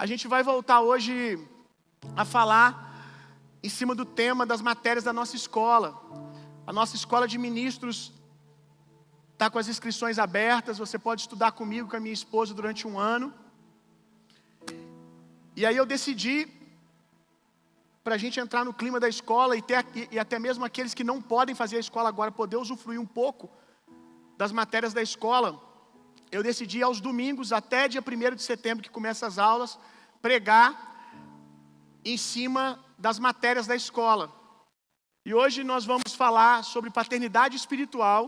A gente vai voltar hoje a falar em cima do tema das matérias da nossa escola. A nossa escola de ministros está com as inscrições abertas. Você pode estudar comigo, com a minha esposa, durante um ano. E aí eu decidi, para a gente entrar no clima da escola e até mesmo aqueles que não podem fazer a escola agora, poder usufruir um pouco das matérias da escola, eu decidi aos domingos, até dia 1º de setembro, que começa as aulas, pregar em cima das matérias da escola. E hoje nós vamos falar sobre paternidade espiritual.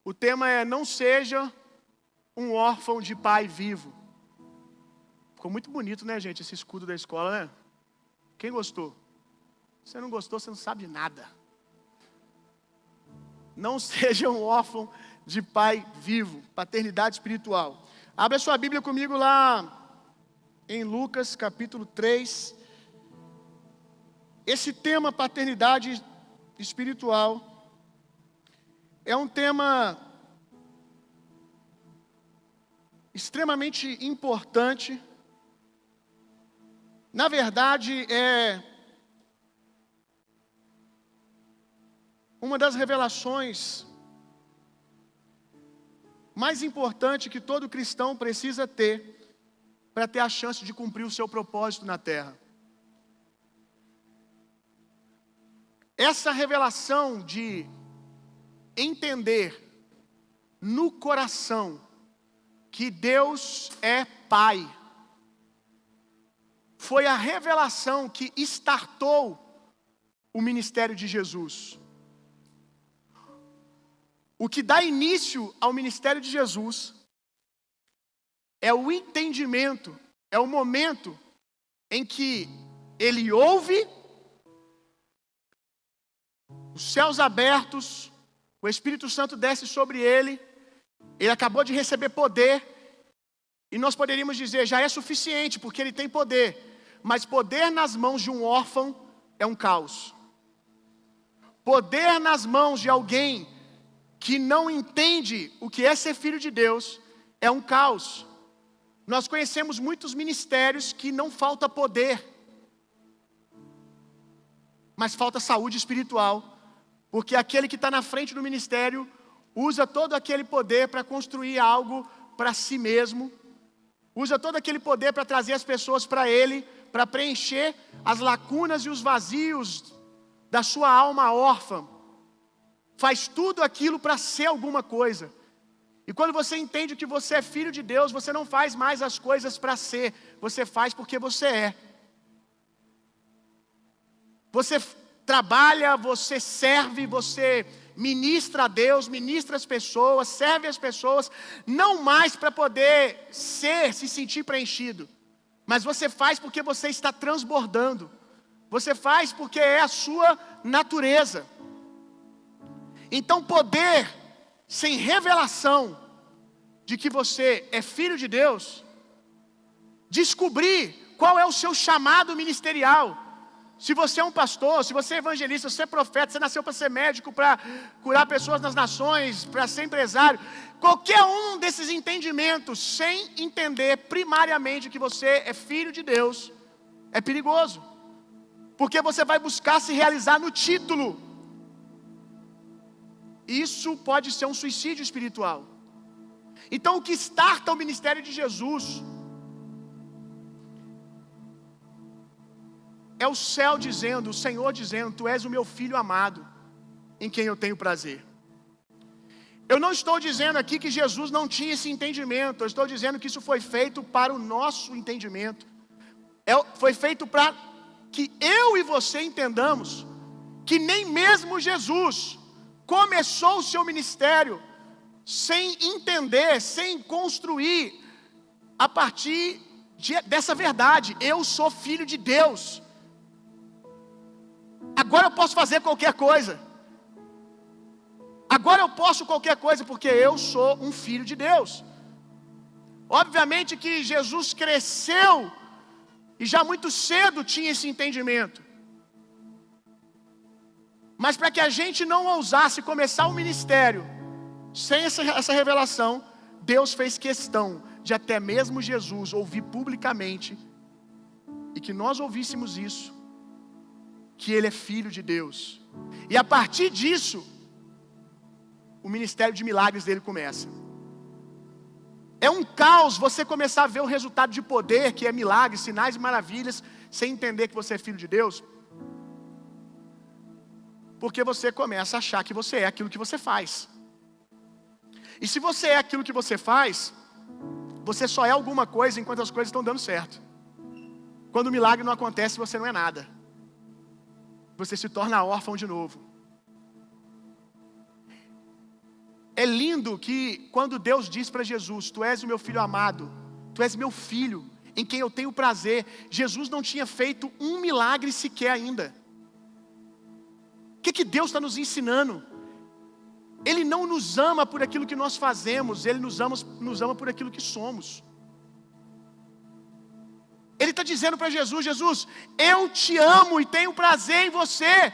O tema é: não seja um órfão de pai vivo. Ficou muito bonito, né, gente, esse escudo da escola, né? Quem gostou? Se você não gostou, você não sabe de nada. Não seja um órfão de pai vivo. Paternidade espiritual. Abra sua Bíblia comigo lá em Lucas capítulo 3. Esse tema, paternidade espiritual, é um tema extremamente importante. Na verdade, é uma das revelações mais importantes que todo cristão precisa ter para ter a chance de cumprir o seu propósito na terra. Essa revelação de entender no coração que Deus é Pai, foi a revelação que startou o ministério de Jesus. O que dá início ao ministério de Jesus é o entendimento, é o momento em que ele ouve, os céus abertos, o Espírito Santo desce sobre ele acabou de receber poder, e nós poderíamos dizer, já é suficiente, porque ele tem poder, mas poder nas mãos de um órfão é um caos. Poder nas mãos de alguém que não entende o que é ser filho de Deus é um caos. Nós conhecemos muitos ministérios que não falta poder, mas falta saúde espiritual, porque aquele que está na frente do ministério usa todo aquele poder para construir algo para si mesmo, usa todo aquele poder para trazer as pessoas para ele, para preencher as lacunas e os vazios da sua alma órfã. Faz tudo aquilo para ser alguma coisa. E quando você entende que você é filho de Deus, você não faz mais as coisas para ser, você faz porque você é. Você trabalha, você serve, você ministra a Deus, ministra as pessoas, serve as pessoas, não mais para poder se sentir preenchido, mas você faz porque você está transbordando, você faz porque é a sua natureza. Então, poder sem revelação de que você é filho de Deus, descobrir qual é o seu chamado ministerial. Se você é um pastor, se você é evangelista, se você é profeta, você nasceu para ser médico, para curar pessoas nas nações, para ser empresário, qualquer um desses entendimentos, sem entender primariamente que você é filho de Deus, é perigoso, porque você vai buscar se realizar no título. Isso pode ser um suicídio espiritual. Então, o que starta o ministério de Jesus é o céu dizendo, o Senhor dizendo: tu és o meu filho amado, em quem eu tenho prazer. Eu não estou dizendo aqui que Jesus não tinha esse entendimento, eu estou dizendo que isso foi feito para o nosso entendimento. Foi feito para que eu e você entendamos que nem mesmo Jesus começou o seu ministério sem entender, sem construir a partir dessa verdade: eu sou filho de Deus. Agora eu posso fazer qualquer coisa. Agora eu posso qualquer coisa porque eu sou um filho de Deus. Obviamente que Jesus cresceu e já muito cedo tinha esse entendimento. Mas para que a gente não ousasse começar o ministério sem essa revelação, Deus fez questão de até mesmo Jesus ouvir publicamente, e que nós ouvíssemos isso, que Ele é Filho de Deus. E a partir disso, o ministério de milagres dele começa. É um caos você começar a ver o resultado de poder, que é milagres, sinais e maravilhas, sem entender que você é filho de Deus. Porque você começa a achar que você é aquilo que você faz. E se você é aquilo que você faz, você só é alguma coisa enquanto as coisas estão dando certo. Quando o milagre não acontece, você não é nada. Você se torna órfão de novo. É lindo que quando Deus diz para Jesus: Tu és o meu filho amado, Tu és meu filho, em quem eu tenho prazer. Jesus não tinha feito um milagre sequer ainda. O que Deus está nos ensinando? Ele não nos ama por aquilo que nós fazemos, Ele nos ama por aquilo que somos. Ele está dizendo para Jesus: Jesus, eu te amo e tenho prazer em você.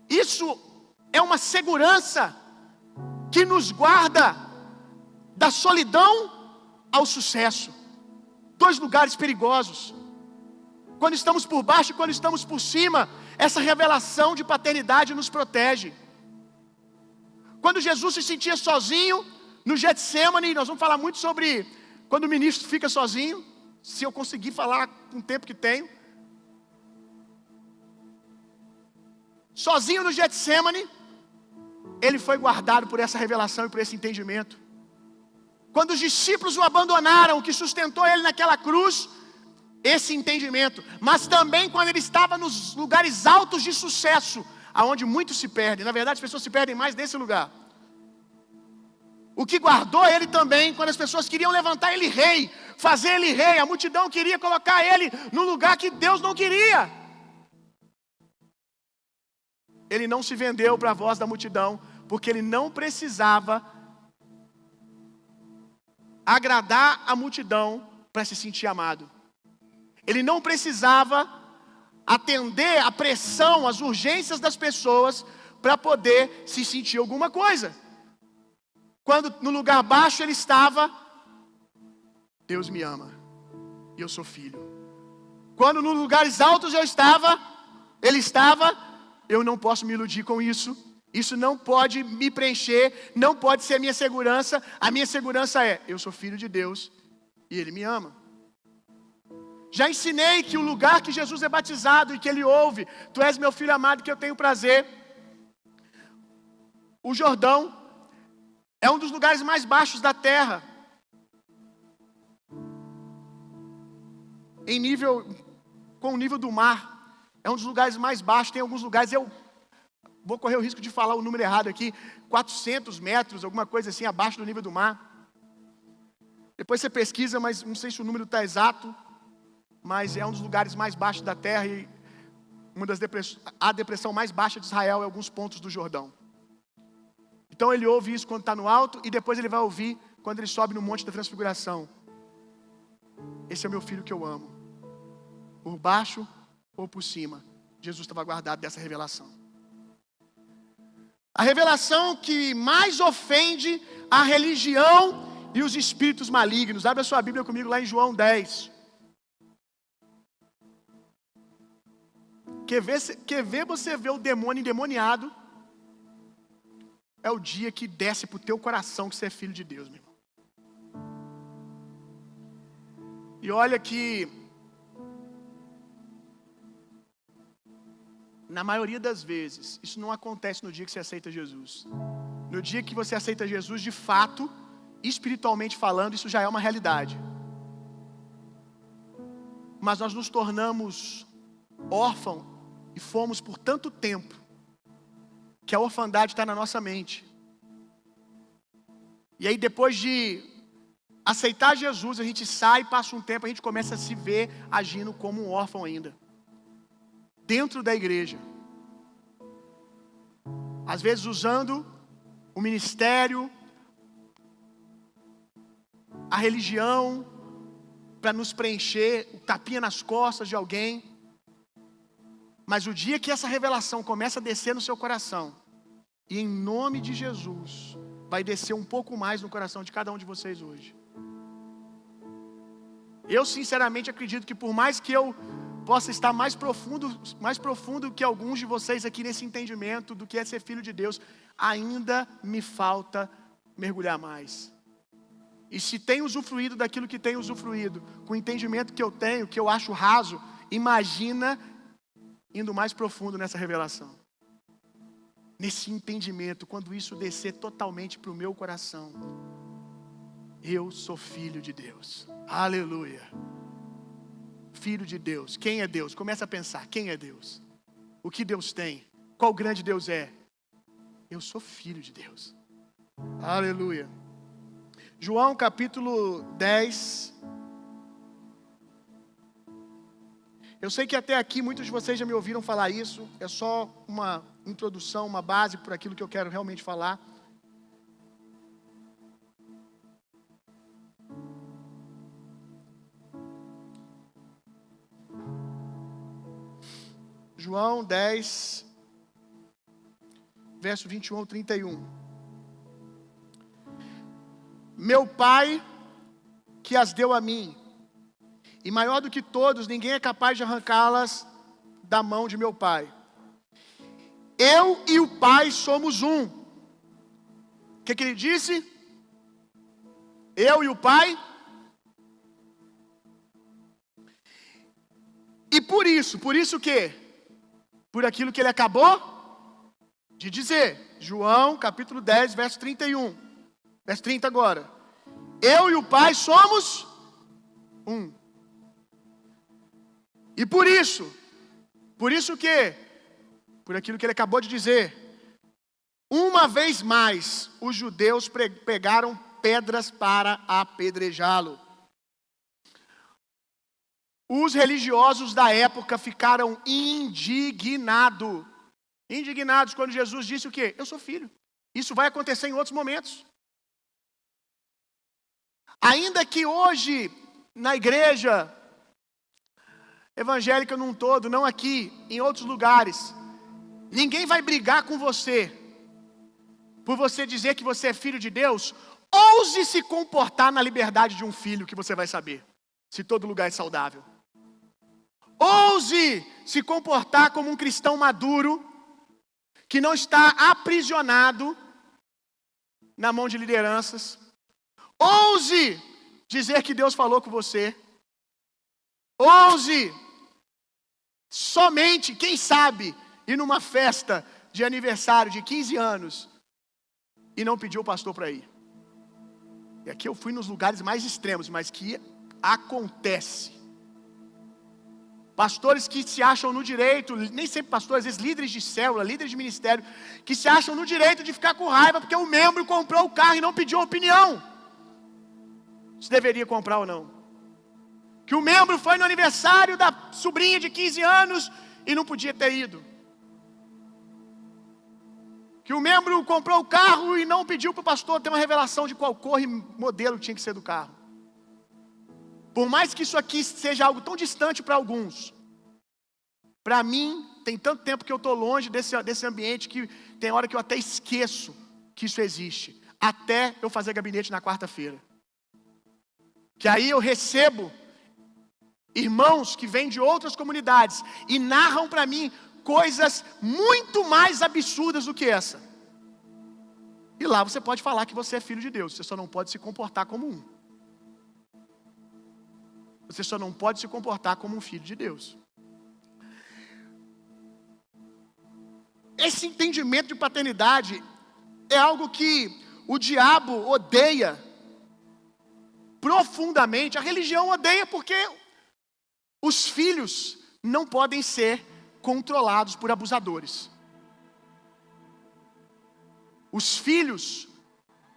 Isso é uma segurança que nos guarda da solidão ao sucesso. Dois lugares perigosos. Quando estamos por baixo e quando estamos por cima, essa revelação de paternidade nos protege. Quando Jesus se sentia sozinho no Getsemane, nós vamos falar muito sobre quando o ministro fica sozinho, se eu conseguir falar com o tempo que tenho. Sozinho no Getsemane, ele foi guardado por essa revelação e por esse entendimento. Quando os discípulos o abandonaram, o que sustentou ele naquela cruz, esse entendimento. Mas também quando ele estava nos lugares altos de sucesso, aonde muitos se perdem. Na verdade, as pessoas se perdem mais nesse lugar. O que guardou ele também, quando as pessoas queriam levantar ele rei, fazer ele rei, a multidão queria colocar ele no lugar que Deus não queria. Ele não se vendeu para a voz da multidão, porque ele não precisava agradar a multidão para se sentir amado. Ele não precisava atender a pressão, as urgências das pessoas para poder se sentir alguma coisa. Quando no lugar baixo ele estava: Deus me ama e eu sou filho. Quando nos lugares altos ele estava: eu não posso me iludir com isso. Isso não pode me preencher, não pode ser a minha segurança. A minha segurança é: eu sou filho de Deus e Ele me ama. Já ensinei que o lugar que Jesus é batizado e que Ele ouve: Tu és meu filho amado que eu tenho prazer. O Jordão é um dos lugares mais baixos da terra. Com o nível do mar. É um dos lugares mais baixos. Tem alguns lugares, eu vou correr o risco de falar o número errado aqui, 400 metros, alguma coisa assim, abaixo do nível do mar. Depois você pesquisa, mas não sei se o número está exato, mas é um dos lugares mais baixos da terra e a depressão mais baixa de Israel é alguns pontos do Jordão. Então ele ouve isso quando está no alto e depois ele vai ouvir quando ele sobe no Monte da Transfiguração. Esse é o meu filho que eu amo. Por baixo ou por cima, Jesus estava guardado dessa revelação. A revelação que mais ofende a religião e os espíritos malignos. Abre a sua Bíblia comigo lá em João 10. Quer ver você ver o demônio endemoniado? É o dia que desce pro teu coração que você é filho de Deus, meu irmão. E olha que na maioria das vezes, isso não acontece no dia que você aceita Jesus. No dia que você aceita Jesus, de fato, espiritualmente falando, isso já é uma realidade. Mas nós nos tornamos órfãos e fomos por tanto tempo que a orfandade está na nossa mente. E aí depois de aceitar Jesus, a gente sai, passa um tempo, a gente começa a se ver agindo como um órfão ainda. Dentro da igreja. Às vezes usando o ministério, a religião, para nos preencher, o tapinha nas costas de alguém. Mas o dia que essa revelação começa a descer no seu coração, e em nome de Jesus, vai descer um pouco mais no coração de cada um de vocês hoje. Eu sinceramente acredito que por mais que eu possa estar mais profundo que alguns de vocês aqui nesse entendimento do que é ser filho de Deus, ainda me falta mergulhar mais. E se tenho usufruído daquilo que tenho usufruído, com o entendimento que eu tenho, que eu acho raso, imagina indo mais profundo nessa revelação. Nesse entendimento, quando isso descer totalmente para o meu coração, eu sou filho de Deus. Aleluia. Filho de Deus. Quem é Deus? Começa a pensar, quem é Deus? O que Deus tem? Qual grande Deus é? Eu sou filho de Deus. Aleluia. João capítulo 10. Eu sei que até aqui muitos de vocês já me ouviram falar isso. É só uma introdução, uma base por aquilo que eu quero realmente falar. João 10, verso 21 ao 31. Meu Pai, que as deu a mim, e maior do que todos, ninguém é capaz de arrancá-las da mão de meu Pai. Eu e o Pai somos um. O que ele disse? Eu e o Pai. E por isso o quê? Por aquilo que ele acabou de dizer. João capítulo 10, verso 31. Verso 30 agora. Eu e o Pai somos um. E por isso o quê? Por aquilo que ele acabou de dizer. Uma vez mais, os judeus pegaram pedras para apedrejá-lo. Os religiosos da época ficaram indignados quando Jesus disse o quê? Eu sou filho. Isso vai acontecer em outros momentos. Ainda que hoje, na igreja evangélica num todo, não aqui, em outros lugares, ninguém vai brigar com você por você dizer que você é filho de Deus. Ouse se comportar na liberdade de um filho, que você vai saber se todo lugar é saudável. Ouse se comportar como um cristão maduro, que não está aprisionado na mão de lideranças. Ouse dizer que Deus falou com você. Ouse somente, quem sabe, ir numa festa de aniversário de 15 anos e não pedir o pastor para ir. E aqui eu fui nos lugares mais extremos, mas que acontece. Pastores que se acham no direito, nem sempre pastores, às vezes líderes de célula, líderes de ministério, que se acham no direito de ficar com raiva porque o membro comprou o carro e não pediu opinião se deveria comprar ou não. Que o membro foi no aniversário da sobrinha de 15 anos e não podia ter ido. Que o membro comprou o carro e não pediu para o pastor ter uma revelação de qual cor e modelo tinha que ser do carro. Por mais que isso aqui seja algo tão distante para alguns, para mim, tem tanto tempo que eu estou longe desse ambiente que tem hora que eu até esqueço que isso existe. Até eu fazer gabinete na quarta-feira. Que aí eu recebo irmãos que vêm de outras comunidades e narram para mim coisas muito mais absurdas do que essa. E lá você pode falar que você é filho de Deus, você só não pode se comportar como um. Você só não pode se comportar como um filho de Deus. Esse entendimento de paternidade é algo que o diabo odeia profundamente. A religião odeia porque os filhos não podem ser controlados por abusadores. Os filhos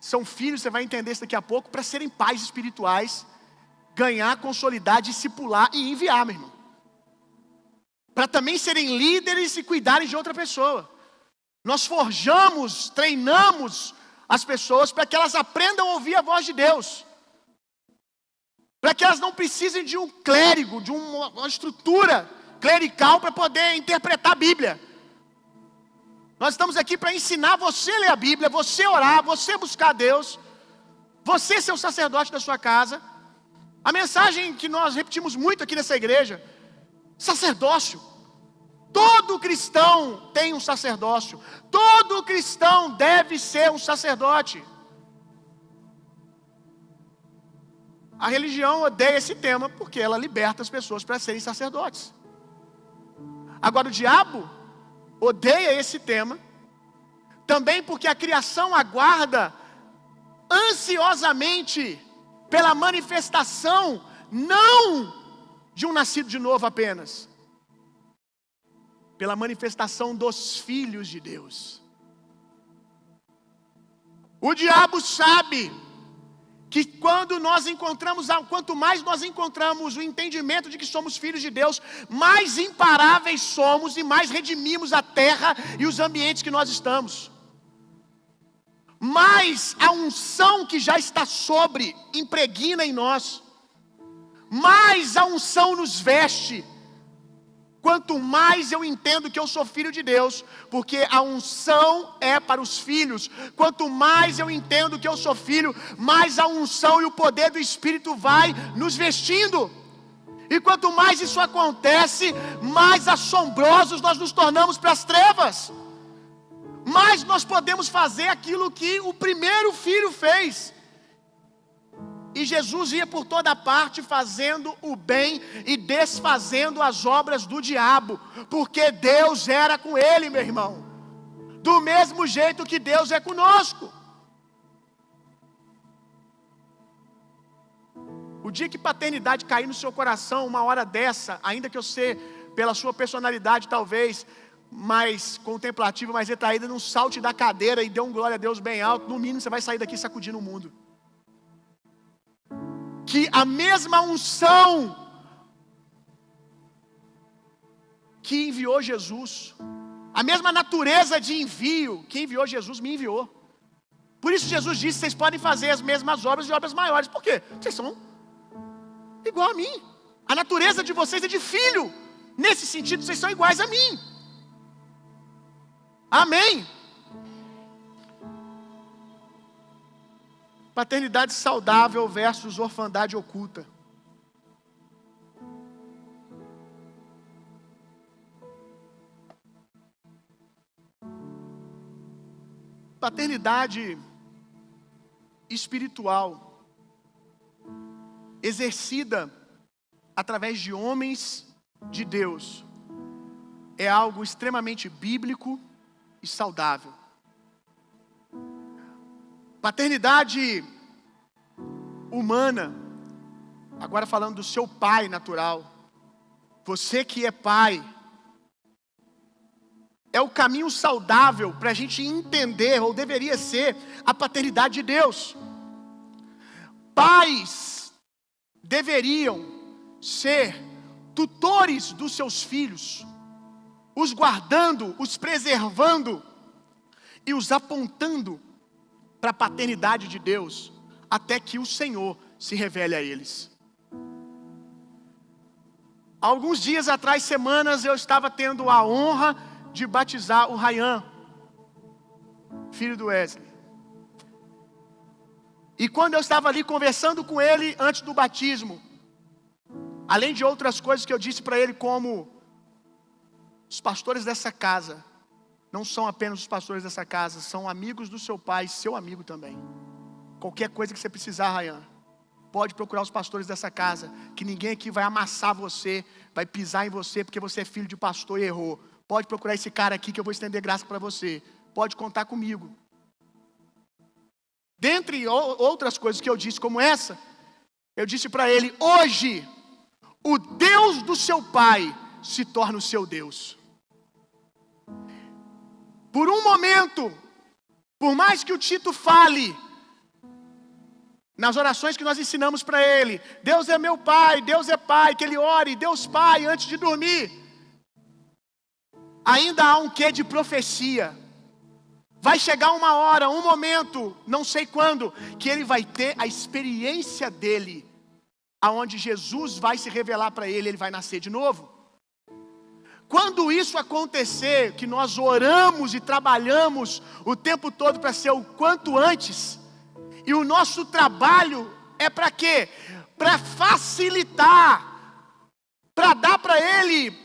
são filhos, você vai entender isso daqui a pouco, para serem pais espirituais, ganhar, consolidar, discipular e enviar, meu irmão. Para também serem líderes e cuidarem de outra pessoa. Nós forjamos, treinamos as pessoas para que elas aprendam a ouvir a voz de Deus. Para que elas não precisem de um clérigo, de uma estrutura clerical para poder interpretar a Bíblia. Nós estamos aqui para ensinar você a ler a Bíblia, você orar, você buscar Deus, você ser o sacerdote da sua casa. A mensagem que nós repetimos muito aqui nessa igreja: sacerdócio. Todo cristão tem um sacerdócio. Todo cristão deve ser um sacerdote. A religião odeia esse tema porque ela liberta as pessoas para serem sacerdotes. Agora o diabo odeia esse tema também porque a criação aguarda ansiosamente pela manifestação não de um nascido de novo apenas, pela manifestação dos filhos de Deus. O diabo sabe que quanto mais nós encontramos o entendimento de que somos filhos de Deus, mais imparáveis somos e mais redimimos a terra e os ambientes que nós estamos. Mais a unção que já está sobre impregna em nós, mais a unção nos veste. Quanto mais eu entendo que eu sou filho de Deus, porque a unção é para os filhos. Quanto mais eu entendo que eu sou filho, mais a unção e o poder do Espírito vai nos vestindo. E quanto mais isso acontece, mais assombrosos nós nos tornamos para as trevas. Mais nós podemos fazer aquilo que o primeiro filho fez. E Jesus ia por toda parte fazendo o bem e desfazendo as obras do diabo, porque Deus era com ele, meu irmão, do mesmo jeito que Deus é conosco. O dia que paternidade cair no seu coração, uma hora dessa, ainda que eu sei, pela sua personalidade talvez mais contemplativa, mais retraída, não salte da cadeira e dê um glória a Deus bem alto, no mínimo você vai sair daqui sacudindo o mundo. Que a mesma unção que enviou Jesus, a mesma natureza de envio que enviou Jesus, me enviou. Por isso Jesus disse: vocês podem fazer as mesmas obras e obras maiores. Por quê? Vocês são igual a mim. A natureza de vocês é de filho. Nesse sentido, vocês são iguais a mim. Amém. Paternidade saudável versus orfandade oculta. Paternidade espiritual, exercida através de homens de Deus, é algo extremamente bíblico e saudável. Paternidade humana, agora falando do seu pai natural, você que é pai, é o caminho saudável para a gente entender, ou deveria ser, a paternidade de Deus. Pais deveriam ser tutores dos seus filhos, os guardando, os preservando e os apontando para a paternidade de Deus, até que o Senhor se revele a eles. Alguns dias atrás, semanas, eu estava tendo a honra de batizar o Ryan, filho do Wesley. E quando eu estava ali conversando com ele antes do batismo, além de outras coisas que eu disse para ele, como os pastores dessa casa não são apenas os pastores dessa casa, são amigos do seu pai, seu amigo também. Qualquer coisa que você precisar, Ryan, pode procurar os pastores dessa casa, que ninguém aqui vai amassar você, vai pisar em você porque você é filho de pastor e errou. Pode procurar esse cara aqui que eu vou estender graça para você. Pode contar comigo. Dentre outras coisas que eu disse como essa, eu disse para ele: hoje, o Deus do seu pai se torna o seu Deus. Por um momento, por mais que o Tito fale, nas orações que nós ensinamos para ele, Deus é meu pai, Deus é pai, que ele ore, Deus pai, antes de dormir, ainda há um quê de profecia. Vai chegar uma hora, um momento, não sei quando, que ele vai ter a experiência dele, aonde Jesus vai se revelar para ele, ele vai nascer de novo. Quando isso acontecer, que nós oramos e trabalhamos o tempo todo para ser o quanto antes, e o nosso trabalho é para quê? Para facilitar, para dar para ele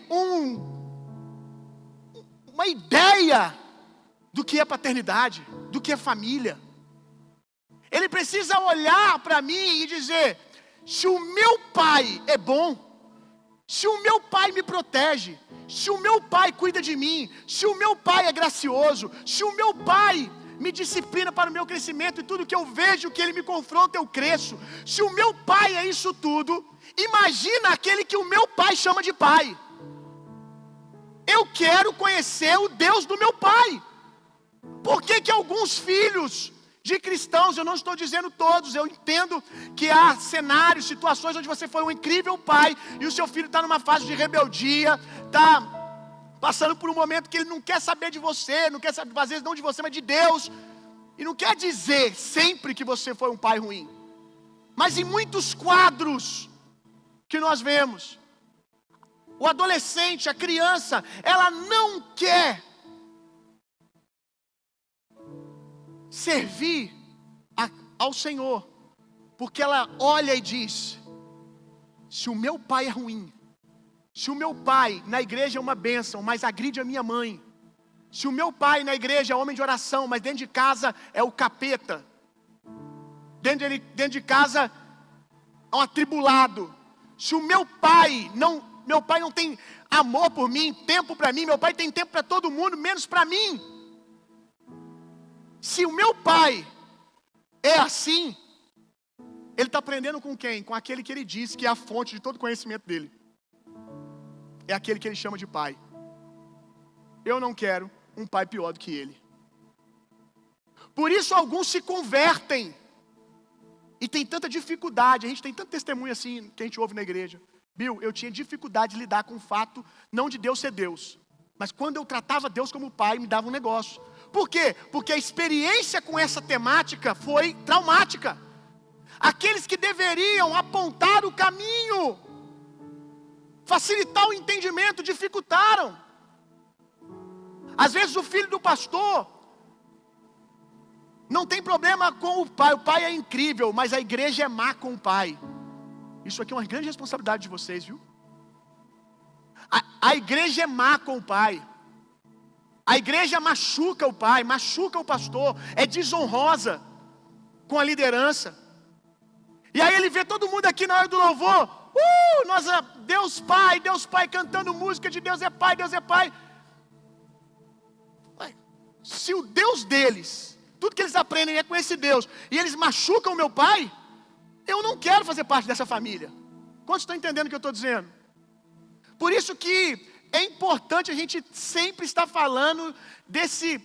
uma ideia do que é paternidade, do que é família. Ele precisa olhar para mim e dizer: se o meu pai é bom, se o meu pai me protege, se o meu pai cuida de mim, se o meu pai é gracioso, se o meu pai me disciplina para o meu crescimento e tudo que eu vejo que ele me confronta eu cresço, se o meu pai é isso tudo, imagina aquele que o meu pai chama de pai. Eu quero conhecer o Deus do meu pai. Por que alguns filhos de cristãos, eu não estou dizendo todos, eu entendo que há cenários, situações onde você foi um incrível pai e o seu filho está numa fase de rebeldia, está passando por um momento que ele não quer saber de você, não quer saber, às vezes não de você, mas de Deus, e não quer dizer sempre que você foi um pai ruim, mas em muitos quadros que nós vemos, o adolescente, a criança, ela não quer servir ao Senhor, porque ela olha e diz: se o meu pai é ruim, se o meu pai na igreja é uma bênção, mas agride a minha mãe, se o meu pai na igreja é homem de oração, mas dentro de casa é o capeta, dentro de casa é um atribulado, se o meu pai não tem amor por mim, tempo para mim, meu pai tem tempo para todo mundo, menos para mim. Se o meu pai é assim, ele está aprendendo com quem? Com aquele que ele diz que é a fonte de todo conhecimento dele. É aquele que ele chama de pai. Eu não quero um pai pior do que ele. Por isso alguns se convertem. E tem tanta dificuldade, a gente tem tanto testemunho assim que a gente ouve na igreja. Bill, eu tinha dificuldade de lidar com o fato, não de Deus ser Deus, mas quando eu tratava Deus como pai, me dava um negócio. Por quê? Porque a experiência com essa temática foi traumática. Aqueles que deveriam apontar o caminho, facilitar o entendimento, dificultaram. Às vezes o filho do pastor não tem problema com o pai é incrível, mas a igreja é má com o pai. Isso aqui é uma grande responsabilidade de vocês, viu? A igreja é má com o pai. A igreja machuca o pai, machuca o pastor, é desonrosa com a liderança. E aí ele vê todo mundo aqui na hora do louvor, Deus Pai, cantando música de Deus é Pai, Deus é Pai. Se o Deus deles, tudo que eles aprendem é com esse Deus, e eles machucam o meu pai, eu não quero fazer parte dessa família. Quantos estão entendendo o que eu estou dizendo? Por isso que é importante a gente sempre estar falando desse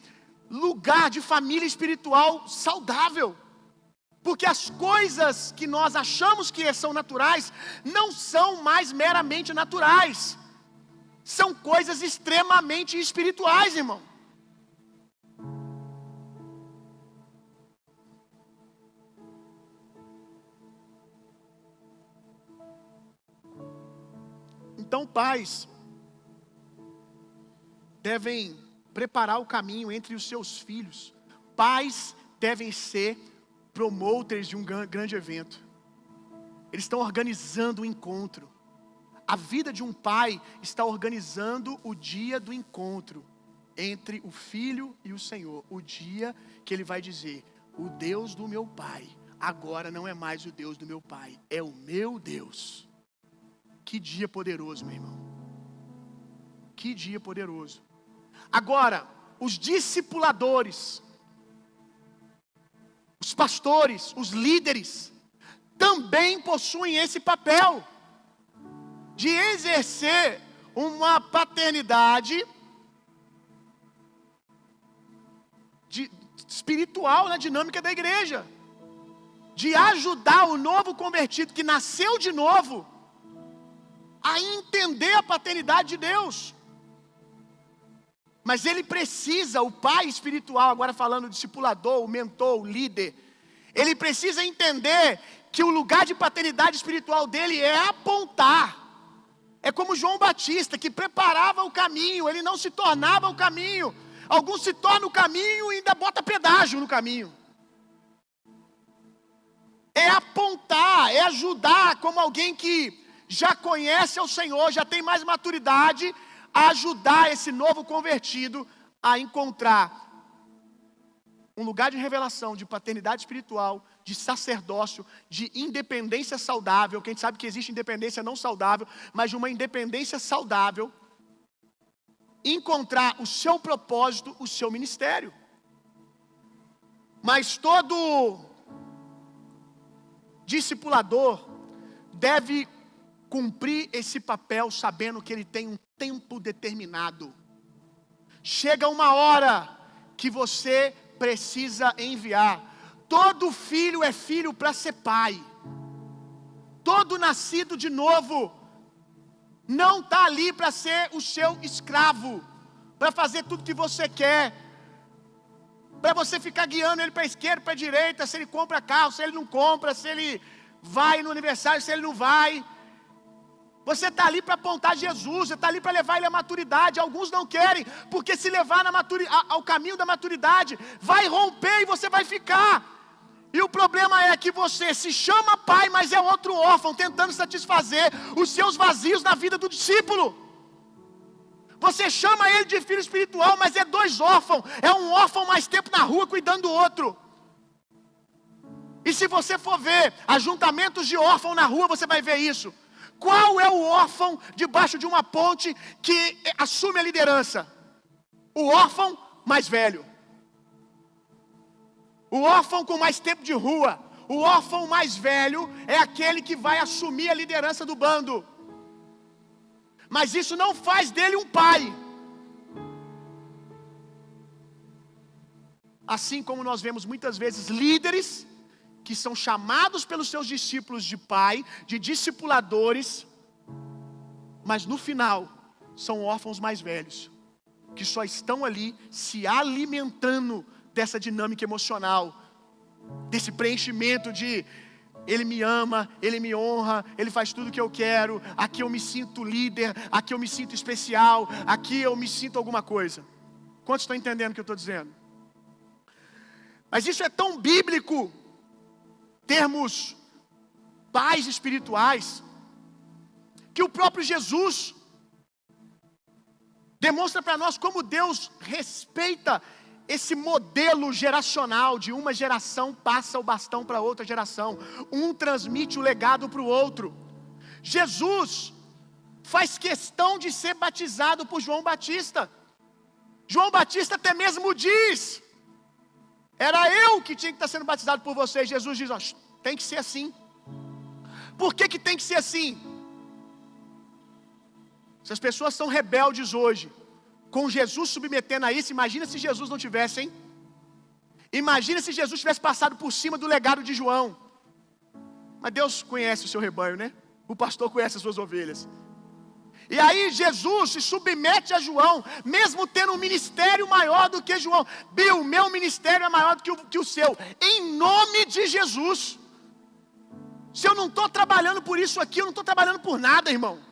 lugar de família espiritual saudável. Porque as coisas que nós achamos que são naturais, não são mais meramente naturais. São coisas extremamente espirituais, irmão. Então, pais devem preparar o caminho entre os seus filhos. Pais devem ser promoters de um grande evento. Eles estão organizando o encontro. A vida de um pai está organizando o dia do encontro entre o filho e o Senhor. O dia que ele vai dizer: o Deus do meu pai agora não é mais o Deus do meu pai, é o meu Deus. Que dia poderoso, meu irmão. Que dia poderoso. Agora, os discipuladores, os pastores, os líderes, também possuem esse papel de exercer uma paternidade espiritual na dinâmica da igreja, de ajudar o novo convertido que nasceu de novo a entender a paternidade de Deus. Mas ele precisa, o pai espiritual, agora falando o discipulador, o mentor, o líder, ele precisa entender que o lugar de paternidade espiritual dele é apontar, É como João Batista, que preparava o caminho, ele não se tornava o caminho. Alguns se tornam o caminho e ainda bota pedágio no caminho. É apontar, é ajudar, como alguém que já conhece ao Senhor, já tem mais maturidade, a ajudar esse novo convertido a encontrar um lugar de revelação, de paternidade espiritual, de sacerdócio, de independência saudável. Quem sabe que existe independência não saudável, mas de uma independência saudável, encontrar o seu propósito, o seu ministério. Mas todo discipulador deve cumprir esse papel sabendo que ele tem um tempo determinado. Chega uma hora que você precisa enviar. Todo filho é filho para ser pai. Todo nascido de novo não está ali para ser o seu escravo, para fazer tudo que você quer, para você ficar guiando ele para a esquerda, para a direita, se ele compra carro, se ele não compra, se ele vai no aniversário, se ele não vai. Você está ali para apontar Jesus, você está ali para levar ele à maturidade. Alguns não querem, porque se levar ao caminho da maturidade, vai romper e você vai ficar. E o problema é que você se chama pai, mas é outro órfão, tentando satisfazer os seus vazios na vida do discípulo. Você chama ele de filho espiritual, mas é dois órfãos. É um órfão mais tempo na rua cuidando do outro. E se você for ver ajuntamentos de órfãos na rua, você vai ver isso. Qual é o órfão debaixo de uma ponte que assume a liderança? O órfão mais velho. O órfão com mais tempo de rua. O órfão mais velho é aquele que vai assumir a liderança do bando. Mas isso não faz dele um pai. Assim como nós vemos muitas vezes líderes que são chamados pelos seus discípulos de pai, de discipuladores, mas no final são órfãos mais velhos, que só estão ali se alimentando dessa dinâmica emocional, desse preenchimento de ele me ama, ele me honra, ele faz tudo o que eu quero, aqui eu me sinto líder, aqui eu me sinto especial, aqui eu me sinto alguma coisa. Quantos estão entendendo o que eu estou dizendo? Mas isso é tão bíblico, termos pais espirituais, que o próprio Jesus demonstra para nós como Deus respeita esse modelo geracional, de uma geração passa o bastão para outra geração, um transmite o legado para o outro. Jesus faz questão de ser batizado por João Batista. João Batista até mesmo diz: era eu que tinha que estar sendo batizado por vocês. Jesus diz: ó, tem que ser assim. Por que tem que ser assim? Se as pessoas são rebeldes hoje, com Jesus submetendo a isso, imagina se Jesus não tivesse, hein? Imagina se Jesus tivesse passado por cima do legado de João. Mas Deus conhece o seu rebanho, né? O pastor conhece as suas ovelhas. E aí Jesus se submete a João, mesmo tendo um ministério maior do que João. Bill, meu ministério é maior do que o seu. Em nome de Jesus. Se eu não estou trabalhando por isso aqui, eu não estou trabalhando por nada, irmão.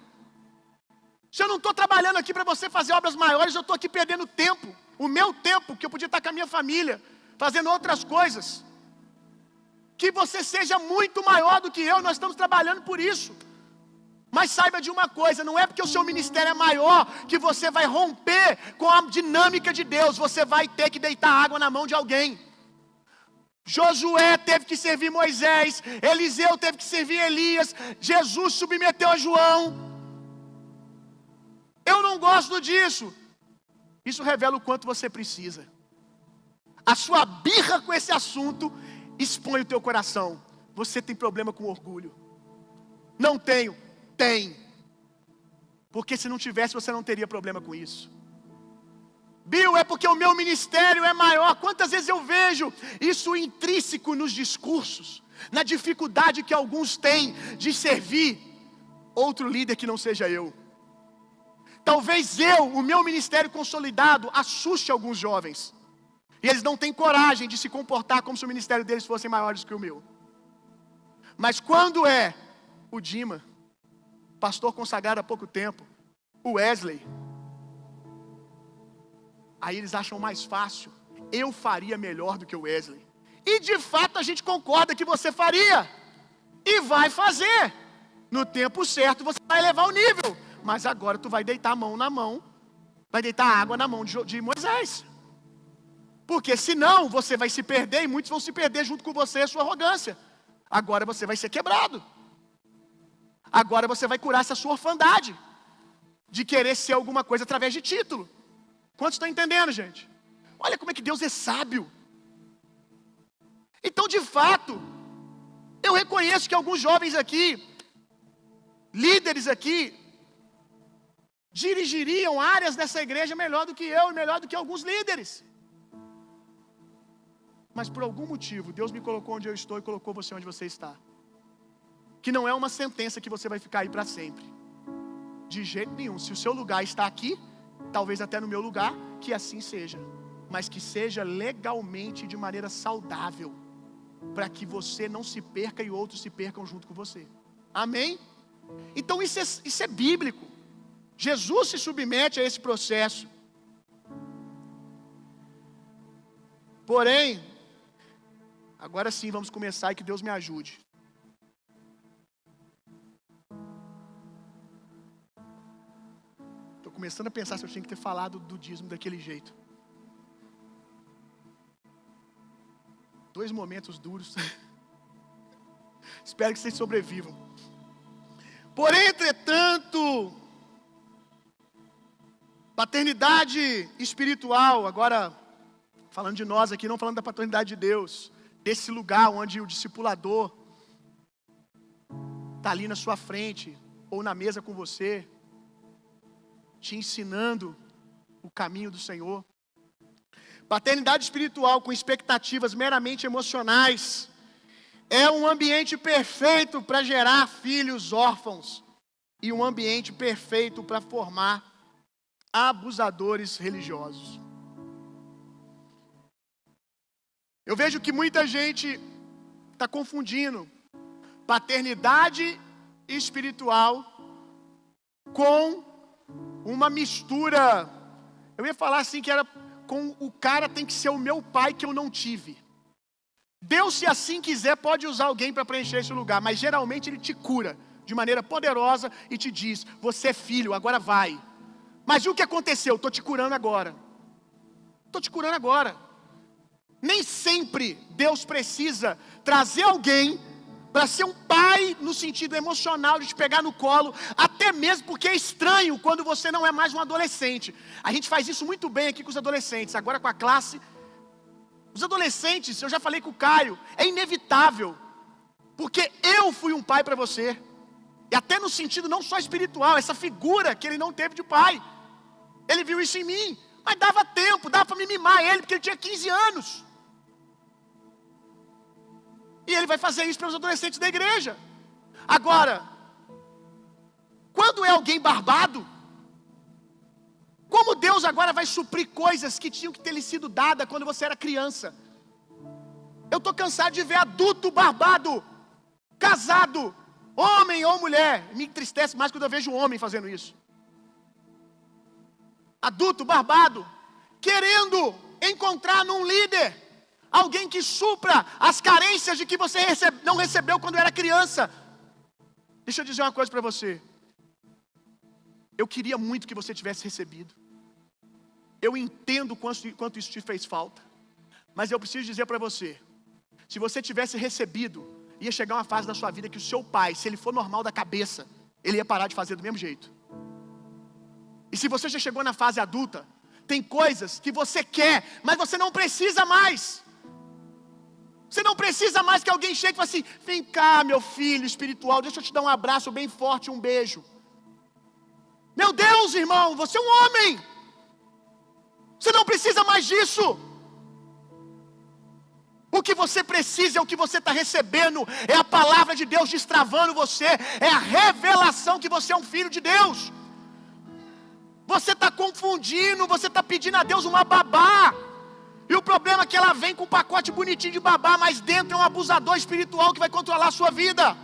Se eu não estou trabalhando aqui para você fazer obras maiores, eu estou aqui perdendo tempo. O meu tempo, que eu podia estar com a minha família, fazendo outras coisas. Que você seja muito maior do que eu, nós estamos trabalhando por isso. Mas saiba de uma coisa, não é porque o seu ministério é maior que você vai romper com a dinâmica de Deus. Você vai ter que deitar água na mão de alguém. Josué teve que servir Moisés, Eliseu teve que servir Elias, Jesus submeteu a João. Eu não gosto disso. Isso revela o quanto você precisa. A sua birra com esse assunto expõe o teu coração. Você tem problema com orgulho. Não tenho. Tem. Porque se não tivesse, você não teria problema com isso. Bill, é porque o meu ministério é maior. Quantas vezes eu vejo isso intrínseco nos discursos, na dificuldade que alguns têm de servir outro líder que não seja eu. Talvez o meu ministério consolidado, assuste alguns jovens. E eles não têm coragem de se comportar como se o ministério deles fosse maior do que o meu. Mas quando é o Dima, pastor consagrado há pouco tempo, o Wesley. Aí eles acham mais fácil. Eu faria melhor do que o Wesley. E de fato a gente concorda que você faria. E vai fazer. No tempo certo você vai elevar o nível. Mas agora tu vai deitar a mão na mão. Vai deitar água na mão de Moisés. Porque senão você vai se perder e muitos vão se perder junto com você a sua arrogância. Agora você vai ser quebrado. Agora você vai curar essa sua orfandade de querer ser alguma coisa através de título. Quantos estão entendendo, gente? Olha como é que Deus é sábio. Então, de fato, eu reconheço que alguns jovens aqui, líderes aqui, dirigiriam áreas dessa igreja melhor do que eu e melhor do que alguns líderes. Mas por algum motivo, Deus me colocou onde eu estou e colocou você onde você está. Que não é uma sentença que você vai ficar aí para sempre. De jeito nenhum. Se o seu lugar está aqui, talvez até no meu lugar, que assim seja. Mas que seja legalmente, de maneira saudável. Para que você não se perca e outros se percam junto com você. Amém? Então isso é bíblico. Jesus se submete a esse processo. Porém, agora sim vamos começar e que Deus me ajude. Estou começando a pensar se eu tinha que ter falado do dízimo daquele jeito. 2 momentos duros. Espero que vocês sobrevivam. Porém, entretanto, paternidade espiritual, agora falando de nós aqui, não falando da paternidade de Deus, desse lugar onde o discipulador está ali na sua frente, ou na mesa com você, te ensinando o caminho do Senhor. Paternidade espiritual com expectativas meramente emocionais é um ambiente perfeito para gerar filhos órfãos e um ambiente perfeito para formar abusadores religiosos. Eu vejo que muita gente está confundindo paternidade espiritual com uma mistura. Eu ia falar assim que era com o cara tem que ser o meu pai que eu não tive. Deus, se assim quiser, pode usar alguém para preencher esse lugar, mas geralmente Ele te cura de maneira poderosa e te diz: você é filho, agora vai. Mas e o que aconteceu? Estou te curando agora. Estou te curando agora. Nem sempre Deus precisa trazer alguém para ser um pai no sentido emocional, de te pegar no colo, até mesmo porque é estranho quando você não é mais um adolescente. A gente faz isso muito bem aqui com os adolescentes, agora com a classe. Os adolescentes, eu já falei com o Caio, é inevitável, porque eu fui um pai para você, e até no sentido não só espiritual, essa figura que ele não teve de pai, ele viu isso em mim, mas dava tempo, dava para me mimar ele, porque ele tinha 15 anos. E ele vai fazer isso para os adolescentes da igreja. Agora, quando é alguém barbado, como Deus agora vai suprir coisas que tinham que ter lhe sido dadas quando você era criança? Eu estou cansado de ver adulto barbado, casado, homem ou mulher. Me entristece mais quando eu vejo um homem fazendo isso. Adulto barbado, querendo encontrar num líder alguém que supra as carências de que você não recebeu quando era criança. Deixa eu dizer uma coisa para você. Eu queria muito que você tivesse recebido. Eu entendo quanto isso te fez falta. Mas eu preciso dizer para você, se você tivesse recebido, ia chegar uma fase da sua vida que o seu pai, se ele for normal da cabeça, ele ia parar de fazer do mesmo jeito. E se você já chegou na fase adulta, tem coisas que você quer, mas você não precisa mais. Você não precisa mais que alguém chegue e fale assim: vem cá, meu filho espiritual, deixa eu te dar um abraço bem forte, um beijo. Meu Deus, irmão, você é um homem. Você não precisa mais disso. O que você precisa é o que você está recebendo. É a palavra de Deus destravando você. É a revelação que você é um filho de Deus. Você está confundindo, você está pedindo a Deus uma babá. E o problema é que ela vem com um pacote bonitinho de babá, mas dentro é um abusador espiritual que vai controlar a sua vida.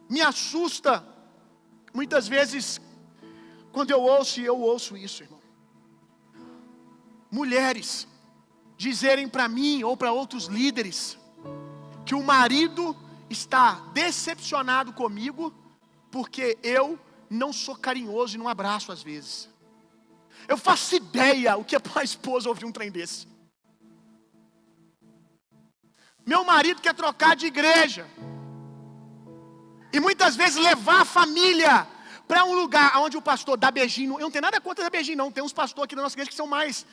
Me assusta, muitas vezes, quando eu ouço isso, irmão. Mulheres dizerem para mim ou para outros líderes que o marido está decepcionado comigo porque eu não sou carinhoso e não abraço às vezes. Eu faço ideia o que é para a esposa ouvir um trem desse. Meu marido quer trocar de igreja e muitas vezes levar a família para um lugar onde o pastor dá beijinho. Eu não tenho nada contra dar beijinho, não. Tem uns pastores aqui na nossa igreja que são mais...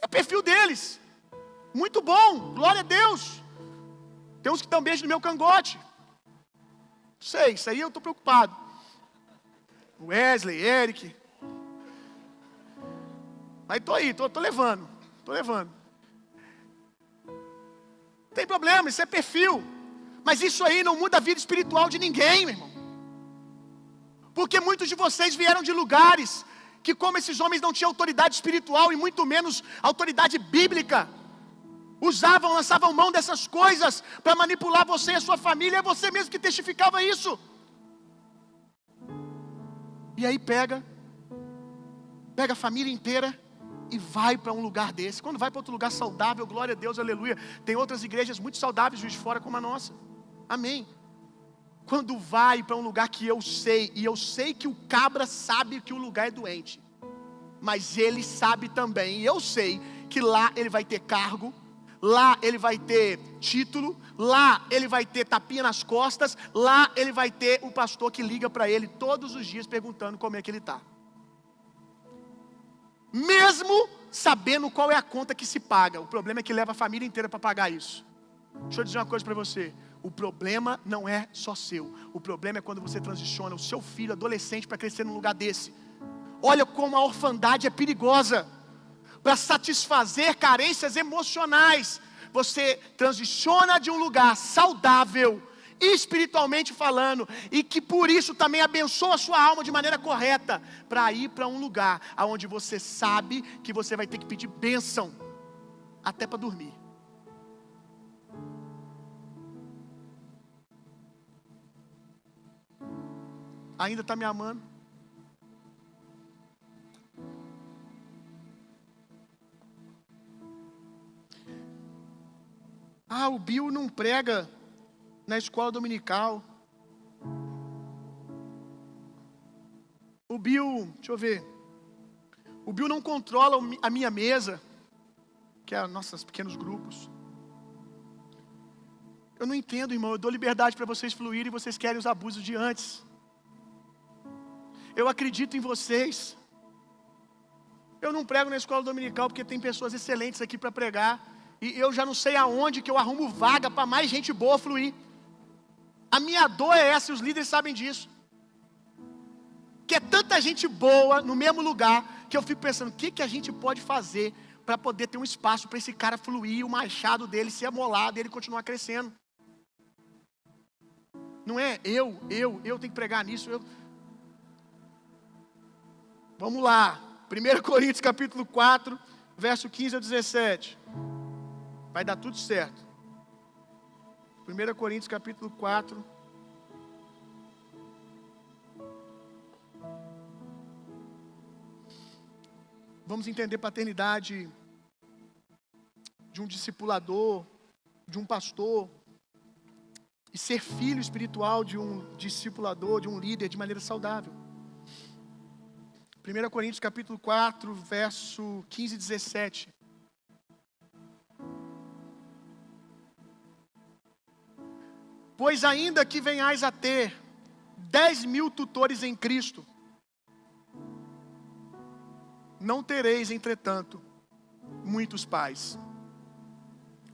É o perfil deles. Muito bom, glória a Deus. Tem uns que dão beijo no meu cangote. Sei, isso aí eu estou preocupado. Wesley, Eric. Mas estou aí, estou levando. Tem problema, isso é perfil. Mas isso aí não muda a vida espiritual de ninguém, meu irmão. Porque muitos de vocês vieram de lugares que, como esses homens não tinham autoridade espiritual e muito menos autoridade bíblica, lançavam mão dessas coisas para manipular você e a sua família. É você mesmo que testificava isso. E aí pega a família inteira e vai para um lugar desse. Quando vai para outro lugar saudável, glória a Deus, aleluia. Tem outras igrejas muito saudáveis Juiz de Fora como a nossa. Amém. Quando vai para um lugar que eu sei que o cabra sabe que o lugar é doente, mas ele sabe também, e eu sei que lá ele vai ter cargo, lá ele vai ter título, lá ele vai ter tapinha nas costas, lá ele vai ter um pastor que liga para ele todos os dias perguntando como é que ele está. Mesmo sabendo qual é a conta que se paga, o problema é que leva a família inteira para pagar isso. Deixa eu dizer uma coisa para você. O problema não é só seu. O problema é quando você transiciona o seu filho adolescente para crescer num lugar desse. Olha como a orfandade é perigosa. Para satisfazer carências emocionais, você transiciona de um lugar saudável, espiritualmente falando, e que por isso também abençoa a sua alma de maneira correta, para ir para um lugar onde você sabe que você vai ter que pedir bênção até para dormir. Ainda está me amando? O Bill não prega na escola dominical. O Bill, deixa eu ver. O Bill não controla a minha mesa, que é os nossos pequenos grupos. Eu não entendo, irmão. Eu dou liberdade para vocês fluírem e vocês querem os abusos de antes. Eu acredito em vocês. Eu não prego na escola dominical porque tem pessoas excelentes aqui para pregar. E eu já não sei aonde que eu arrumo vaga para mais gente boa fluir. A minha dor é essa, e os líderes sabem disso. Que é tanta gente boa no mesmo lugar, que eu fico pensando, o que a gente pode fazer para poder ter um espaço para esse cara fluir, o machado dele ser amolado e ele continuar crescendo. Não é eu tenho que pregar nisso, Vamos lá, 1 Coríntios capítulo 4, verso 15 a 17. Vai dar tudo certo. 1 Coríntios capítulo 4. Vamos entender paternidade de um discipulador, de um pastor, e ser filho espiritual de um discipulador, de um líder, de maneira saudável. 1 Coríntios capítulo 4, verso 15 e 17. Pois ainda que venhais a ter 10.000 tutores em Cristo, não tereis, entretanto, muitos pais.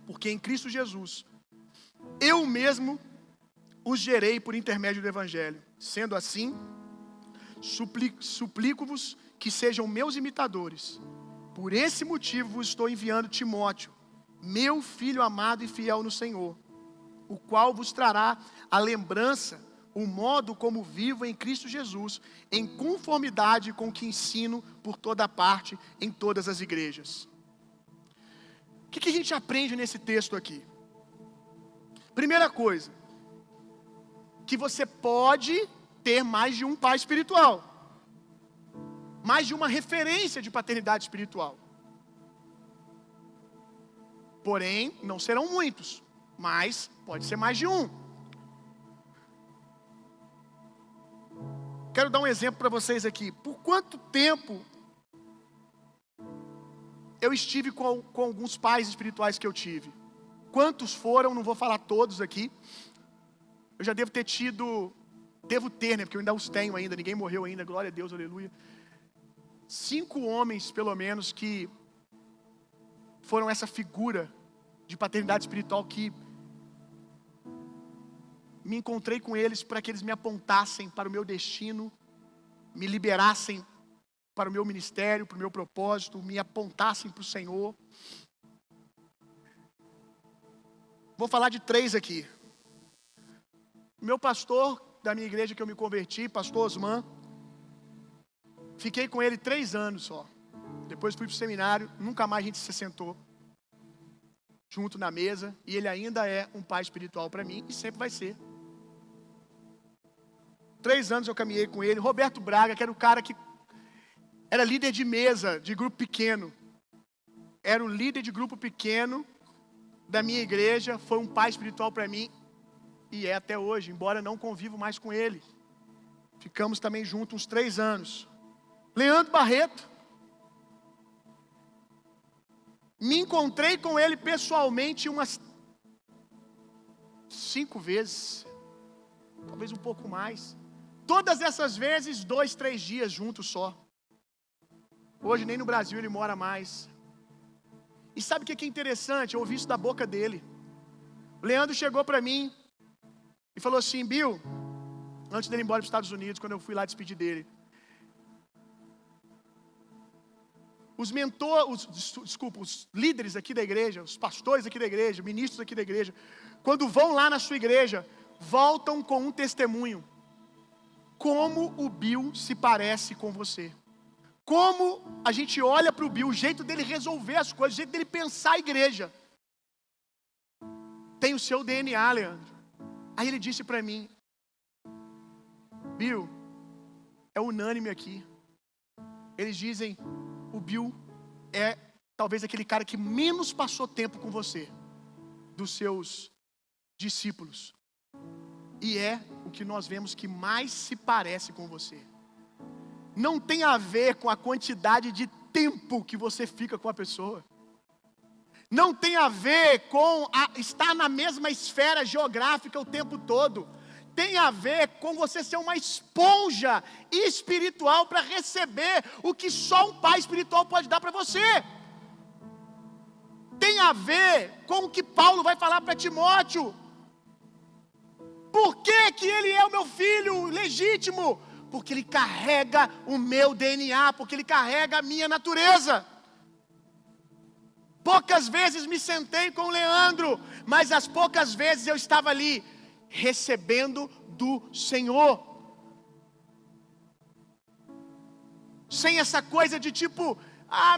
Porque em Cristo Jesus, eu mesmo os gerei por intermédio do Evangelho. Sendo assim, suplico-vos que sejam meus imitadores. Por esse motivo vos estou enviando Timóteo, meu filho amado e fiel no Senhor, o qual vos trará a lembrança, o modo como vivo em Cristo Jesus, em conformidade com o que ensino por toda parte, em todas as igrejas. O que a gente aprende nesse texto aqui? Primeira coisa, que você pode ter mais de um pai espiritual, mais de uma referência de paternidade espiritual. Porém, não serão muitos, mas pode ser mais de um. Quero dar um exemplo para vocês aqui. Por quanto tempo eu estive com alguns pais espirituais que eu tive? Quantos foram? Não vou falar todos aqui. Eu já devo ter tido, né? Porque eu ainda os tenho ainda, ninguém morreu ainda, glória a Deus, aleluia. 5 homens, pelo menos, que foram essa figura de paternidade espiritual que me encontrei com eles para que eles me apontassem para o meu destino, me liberassem para o meu ministério, para o meu propósito, me apontassem para o Senhor. Vou falar de 3 aqui. Meu pastor da minha igreja que eu me converti, pastor Osman, fiquei com ele 3 anos só. Depois fui para o seminário, nunca mais a gente se sentou junto na mesa, e ele ainda é um pai espiritual para mim, e sempre vai ser. 3 anos eu caminhei com ele. Roberto Braga, que era o cara que era líder de mesa, de grupo pequeno. Era um líder de grupo pequeno da minha igreja, foi um pai espiritual para mim, e é até hoje, embora não convivo mais com ele. Ficamos também juntos uns 3 anos. Leandro Barreto, me encontrei com ele pessoalmente umas 5 vezes, talvez um pouco mais. Todas essas vezes, 2, 3 dias juntos só. Hoje nem no Brasil ele mora mais. E sabe o que é interessante? Eu ouvi isso da boca dele. O Leandro chegou para mim e falou assim: Bill, antes dele ir embora para os Estados Unidos, quando eu fui lá despedir dele, os líderes aqui da igreja, os pastores aqui da igreja, ministros aqui da igreja, quando vão lá na sua igreja, voltam com um testemunho. Como o Bill se parece com você. Como a gente olha para o Bill, o jeito dele resolver as coisas, o jeito dele pensar a igreja. Tem o seu DNA, Leandro. Aí ele disse para mim: Bill, é unânime aqui. Eles dizem, o Bill é talvez aquele cara que menos passou tempo com você, dos seus discípulos. E é o que nós vemos que mais se parece com você. Não tem a ver com a quantidade de tempo que você fica com a pessoa. Não tem a ver com estar na mesma esfera geográfica o tempo todo. Tem a ver com você ser uma esponja espiritual para receber o que só um pai espiritual pode dar para você. Tem a ver com o que Paulo vai falar para Timóteo. Por que ele é o meu filho legítimo? Porque ele carrega o meu DNA, porque ele carrega a minha natureza. Poucas vezes me sentei com o Leandro, mas as poucas vezes eu estava ali, recebendo do Senhor. Sem essa coisa de tipo,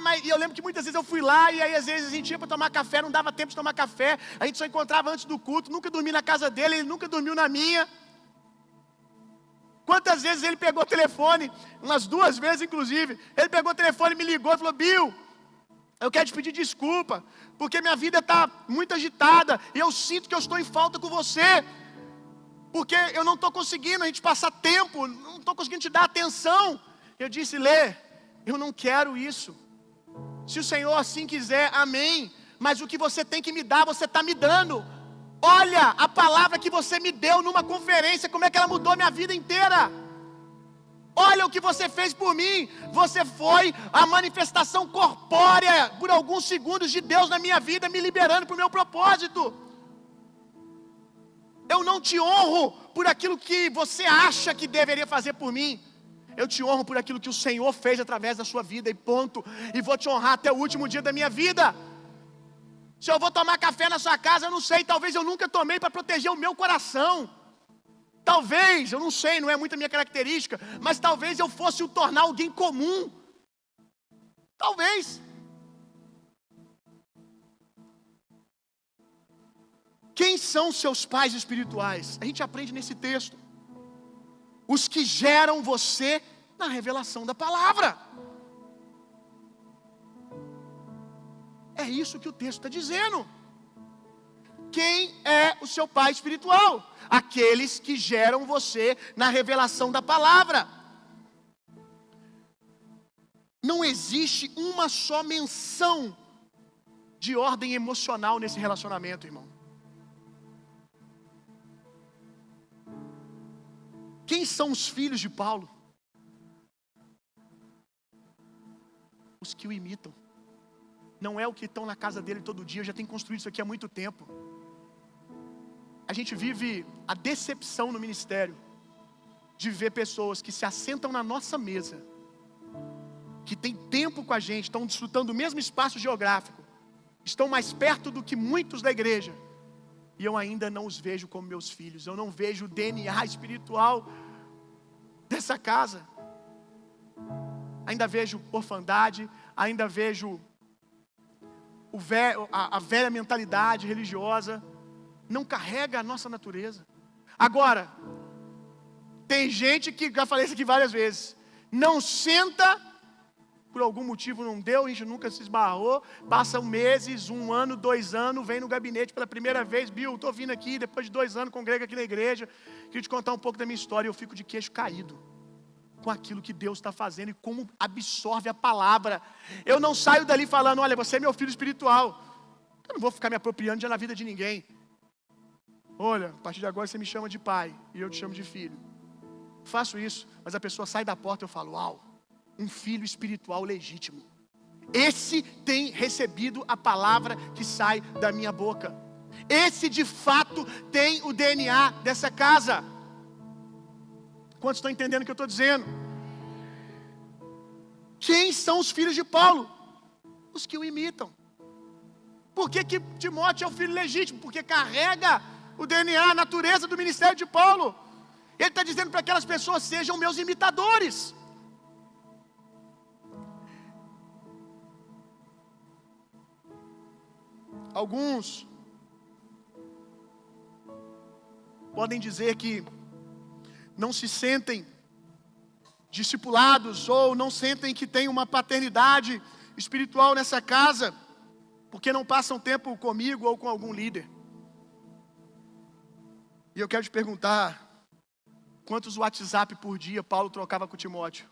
mas eu lembro que muitas vezes eu fui lá, e aí às vezes a gente ia para tomar café, não dava tempo de tomar café, a gente só encontrava antes do culto, nunca dormi na casa dele, ele nunca dormiu na minha. Quantas vezes ele pegou o telefone, umas 2 vezes inclusive, ele pegou o telefone, me ligou e falou: Bill, eu quero te pedir desculpa, porque minha vida está muito agitada, e eu sinto que eu estou em falta com você, porque eu não estou conseguindo a gente passar tempo, não estou conseguindo te dar atenção. Eu disse: Lê, eu não quero isso. Se o Senhor assim quiser, amém. Mas o que você tem que me dar, você está me dando. Olha a palavra que você me deu numa conferência, como é que ela mudou minha vida inteira. Olha o que você fez por mim. Você foi a manifestação corpórea por alguns segundos de Deus na minha vida, me liberando para o meu propósito. Eu não te honro por aquilo que você acha que deveria fazer por mim. Eu te honro por aquilo que o Senhor fez através da sua vida, e ponto. E vou te honrar até o último dia da minha vida. Se eu vou tomar café na sua casa, eu não sei. Talvez eu nunca tomei para proteger o meu coração. Talvez, eu não sei, não é muito a minha característica, mas talvez eu fosse o tornar alguém comum. Talvez. Quem são seus pais espirituais? A gente aprende nesse texto. Os que geram você na revelação da palavra. É isso que o texto está dizendo. Quem é o seu pai espiritual? Aqueles que geram você na revelação da palavra. Não existe uma só menção de ordem emocional nesse relacionamento, irmão. Quem são os filhos de Paulo? Os que o imitam. Não é o que estão na casa dele todo dia. Eu já tenho construído isso aqui há muito tempo. A gente vive a decepção no ministério de ver pessoas que se assentam na nossa mesa, que têm tempo com a gente, estão desfrutando do mesmo espaço geográfico, estão mais perto do que muitos da igreja, e eu ainda não os vejo como meus filhos. Eu não vejo o DNA espiritual dessa casa. Ainda vejo orfandade, ainda vejo a velha mentalidade religiosa. Não carrega a nossa natureza. Agora, tem gente que, já falei isso aqui várias vezes, não senta, por algum motivo não deu, a gente nunca se esbarrou, passam meses, 1 ano, 2 anos, vem no gabinete pela primeira vez, Bill, estou vindo aqui, depois de 2 anos, congrego aqui na igreja, queria te contar um pouco da minha história, e eu fico de queixo caído com aquilo que Deus está fazendo e como absorve a palavra. Eu não saio dali falando, olha, você é meu filho espiritual, eu não vou ficar me apropriando já na vida de ninguém. Olha, a partir de agora você me chama de pai e eu te chamo de filho. Faço isso, mas a pessoa sai da porta e eu falo, uau, um filho espiritual legítimo. Esse tem recebido a palavra que sai da minha boca. Esse de fato tem o DNA dessa casa. Quantos estão entendendo o que eu estou dizendo? Quem são os filhos de Paulo? Os que o imitam. Por que Timóteo é o filho legítimo? Porque carrega o DNA, a natureza do ministério de Paulo. Ele está dizendo para aquelas pessoas, sejam meus imitadores. Alguns podem dizer que não se sentem discipulados ou não sentem que tem uma paternidade espiritual nessa casa, porque não passam tempo comigo ou com algum líder. E eu quero te perguntar, quantos WhatsApp por dia Paulo trocava com Timóteo?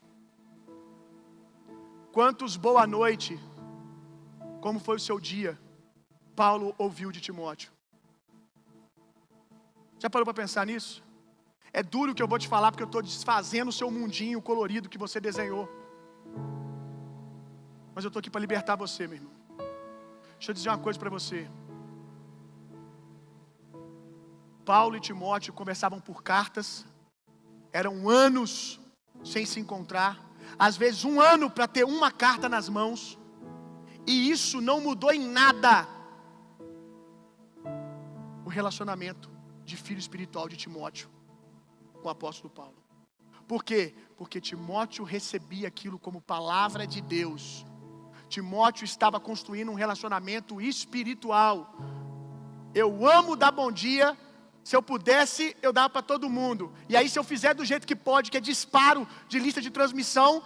Quantos boa noite, como foi o seu dia, Paulo ouviu de Timóteo? Já parou para pensar nisso? É duro o que eu vou te falar, porque eu estou desfazendo o seu mundinho colorido que você desenhou. Mas eu estou aqui para libertar você, meu irmão. Deixa eu dizer uma coisa para você. Paulo e Timóteo conversavam por cartas. Eram anos sem se encontrar. Às vezes 1 ano para ter uma carta nas mãos. E isso não mudou em nada o relacionamento de filho espiritual de Timóteo com o apóstolo Paulo. Por quê? Porque Timóteo recebia aquilo como palavra de Deus. Timóteo estava construindo um relacionamento espiritual. Eu amo dar bom dia. Se eu pudesse, eu dava para todo mundo. E aí, se eu fizer do jeito que pode, que é disparo de lista de transmissão,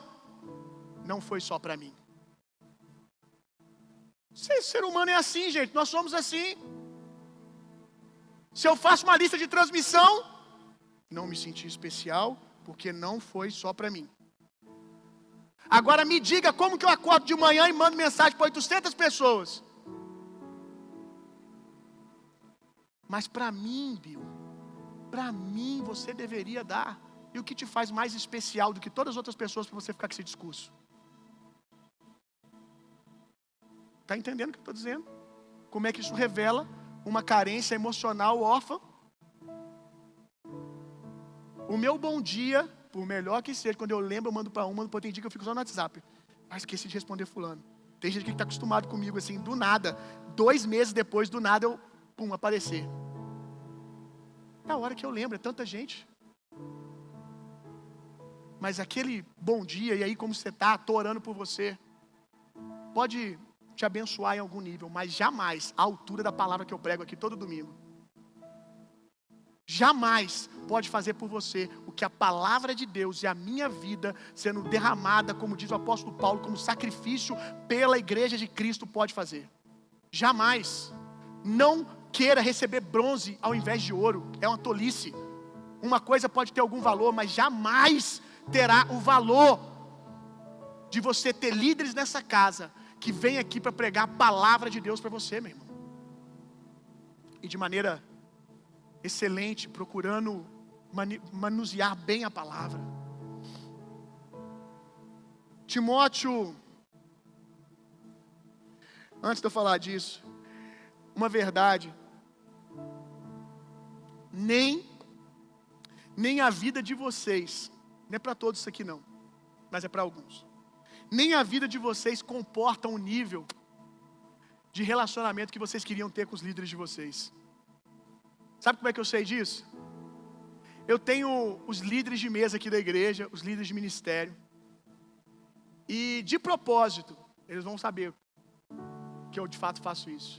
não foi só para mim. Ser humano é assim, gente. Nós somos assim. Se eu faço uma lista de transmissão, não me senti especial, porque não foi só para mim. Agora me diga como que eu acordo de manhã e mando mensagem para 800 pessoas. Mas para mim, Bill, para mim você deveria dar. E o que te faz mais especial do que todas as outras pessoas para você ficar com esse discurso? Está entendendo o que eu estou dizendo? Como é que isso revela uma carência emocional órfã? O meu bom dia, por melhor que seja, quando eu lembro, eu mando para um, tem dia que eu fico só no WhatsApp. Mas esqueci de responder fulano. Tem gente que está acostumado comigo assim, do nada. 2 meses depois, do nada, eu, aparecer. É a hora que eu lembro, é tanta gente. Mas aquele bom dia, e aí como você está, estou orando por você, pode te abençoar em algum nível, mas jamais à altura da palavra que eu prego aqui todo domingo. jamais pode fazer por você o que a palavra de Deus e a minha vida sendo derramada, como diz o apóstolo Paulo, como sacrifício pela igreja de Cristo pode fazer. Jamais. Não queira receber bronze ao invés de ouro, é uma tolice. Uma coisa pode ter algum valor, mas jamais terá o valor de você ter líderes nessa casa que vem aqui para pregar a palavra de Deus para você, meu irmão. E de maneira excelente, procurando manusear bem a palavra. Timóteo, antes de eu falar disso, uma verdade, nem a vida de vocês, não é para todos isso aqui não, mas é para alguns, nem a vida de vocês comporta um nível de relacionamento que vocês queriam ter com os líderes de vocês. Sabe como é que eu sei disso? Eu tenho os líderes de mesa aqui da igreja, os líderes de ministério, e de propósito, eles vão saber que eu de fato faço isso.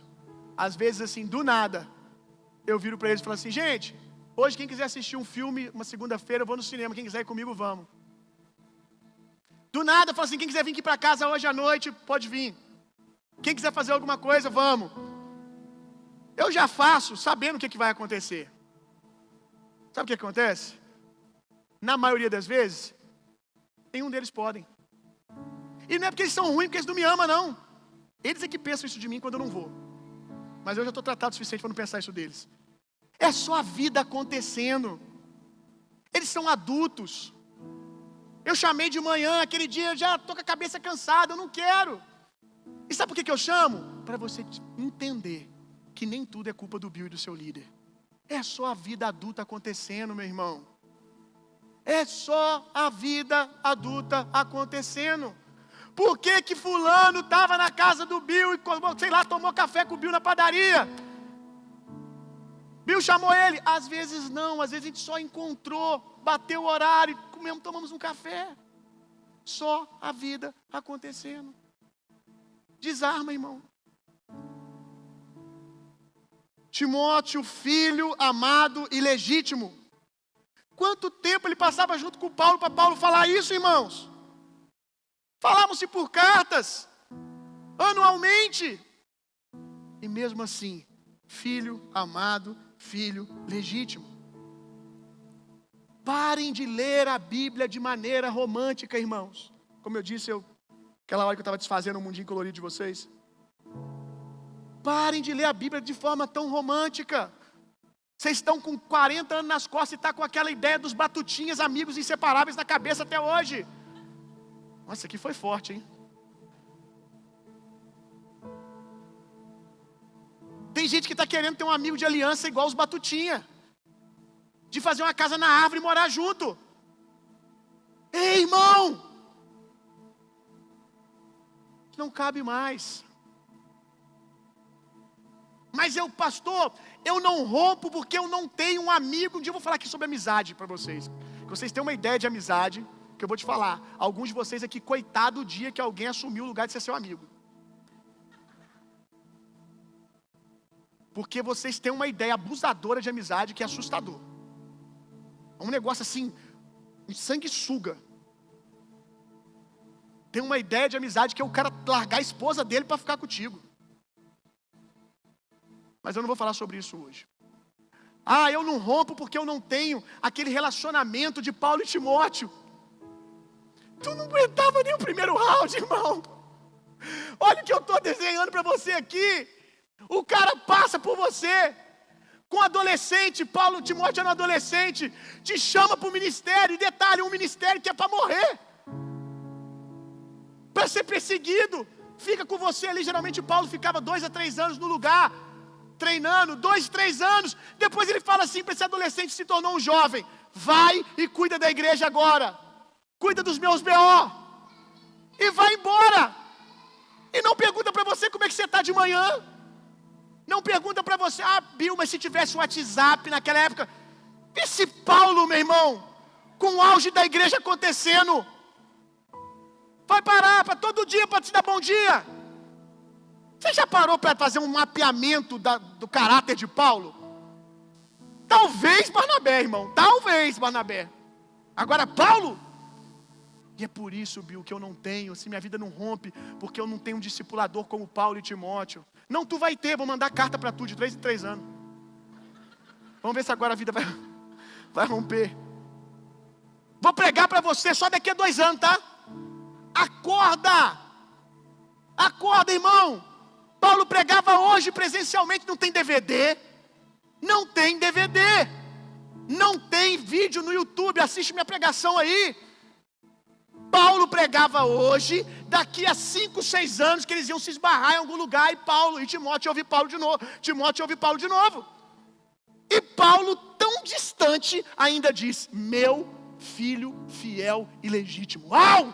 Às vezes assim, do nada, eu viro para eles e falo assim: gente, hoje quem quiser assistir um filme, uma segunda-feira, eu vou no cinema, quem quiser ir comigo, vamos. Do nada, eu falo assim: quem quiser vir aqui para casa hoje à noite, pode vir. Quem quiser fazer alguma coisa, vamos. Eu já faço sabendo o que vai acontecer. Sabe o que acontece? Na maioria das vezes, nenhum deles podem. E não é porque eles são ruins, porque eles não me amam, não. Eles é que pensam isso de mim quando eu não vou. Mas eu já estou tratado o suficiente para não pensar isso deles. É só a vida acontecendo. Eles são adultos. Eu chamei de manhã, aquele dia eu já estou com a cabeça cansada, eu não quero. E sabe por que eu chamo? Para você entender que nem tudo é culpa do Bill e do seu líder. É só a vida adulta acontecendo, meu irmão. É só a vida adulta acontecendo. Por que que fulano estava na casa do Bill e, sei lá, tomou café com o Bill na padaria? Bill chamou ele. Às vezes não, às vezes a gente só encontrou, bateu o horário, comemos, tomamos um café. Só a vida acontecendo. Desarma, irmão. Timóteo, filho amado e legítimo. Quanto tempo ele passava junto com Paulo para Paulo falar isso, irmãos? Falavam-se por cartas, anualmente. E mesmo assim, filho amado, filho legítimo. Parem de ler a Bíblia de maneira romântica, irmãos. Como eu disse, aquela hora que eu estava desfazendo o mundinho colorido de vocês. Parem de ler a Bíblia de forma tão romântica. Vocês estão com 40 anos nas costas e estão com aquela ideia dos batutinhas, amigos inseparáveis na cabeça até hoje. Nossa, isso aqui foi forte, hein? Tem gente que está querendo ter um amigo de aliança igual os batutinha, de fazer uma casa na árvore e morar junto. Ei, irmão! Não cabe mais. Mas eu, pastor, eu não rompo porque eu não tenho um amigo. Um dia eu vou falar aqui sobre amizade para vocês. Que vocês tenham uma ideia de amizade, que eu vou te falar. Alguns de vocês aqui, coitado do dia que alguém assumiu o lugar de ser seu amigo. Porque vocês têm uma ideia abusadora de amizade que é assustador. É um negócio assim, sanguessuga. Tem uma ideia de amizade que é o cara largar a esposa dele para ficar contigo. Mas eu não vou falar sobre isso hoje. Eu não rompo porque eu não tenho aquele relacionamento de Paulo e Timóteo. Tu não aguentava nem o primeiro round, irmão. Olha o que eu estou desenhando para você aqui. O cara passa por você. Com adolescente, Paulo e Timóteo era um adolescente. Te chama para o ministério. E detalhe, um ministério que é para morrer. Para ser perseguido. Fica com você ali. Geralmente Paulo ficava 2 a 3 anos no lugar, treinando, 2, 3 anos. Depois ele fala assim para esse adolescente que se tornou um jovem: vai e cuida da igreja agora. Cuida dos meus B.O. E vai embora. E não pergunta para você como é que você está de manhã. Não pergunta para você: Bill, mas se tivesse o WhatsApp naquela época. Esse Paulo, meu irmão, com o auge da igreja acontecendo, vai parar para todo dia para te dar bom dia. Você já parou para fazer um mapeamento do caráter de Paulo? Talvez Barnabé, irmão. Talvez Barnabé. Agora Paulo. E é por isso, Bill, que eu não tenho, se minha vida não rompe, porque eu não tenho um discipulador como Paulo e Timóteo. Não, tu vai ter, vou mandar carta para tu de 3 em 3 anos. Vamos ver se agora a vida vai romper. Vou pregar para você só daqui a 2 anos, tá? Acorda! Acorda, irmão! Paulo pregava hoje presencialmente, não tem DVD. Não tem DVD. Não tem vídeo no YouTube, assiste minha pregação aí. Paulo pregava hoje, daqui a 5, 6 anos que eles iam se esbarrar em algum lugar, e Paulo e Timóteo ouve Paulo de novo, Timóteo ouve Paulo de novo. E Paulo, tão distante, ainda diz: meu filho fiel e legítimo. Uau!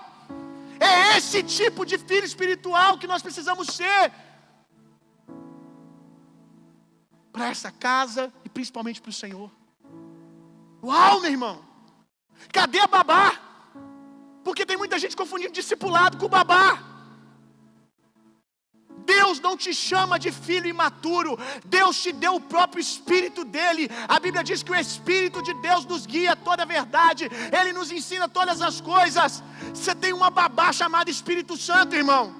É esse tipo de filho espiritual que nós precisamos ser para essa casa e principalmente para o Senhor. Uau, meu irmão! Cadê a babá? Porque tem muita gente confundindo discipulado com babá. Deus não te chama de filho imaturo. Deus te deu o próprio Espírito dele. A Bíblia diz que o Espírito de Deus nos guia a toda a verdade. Ele nos ensina todas as coisas. Você tem uma babá chamada Espírito Santo, irmão.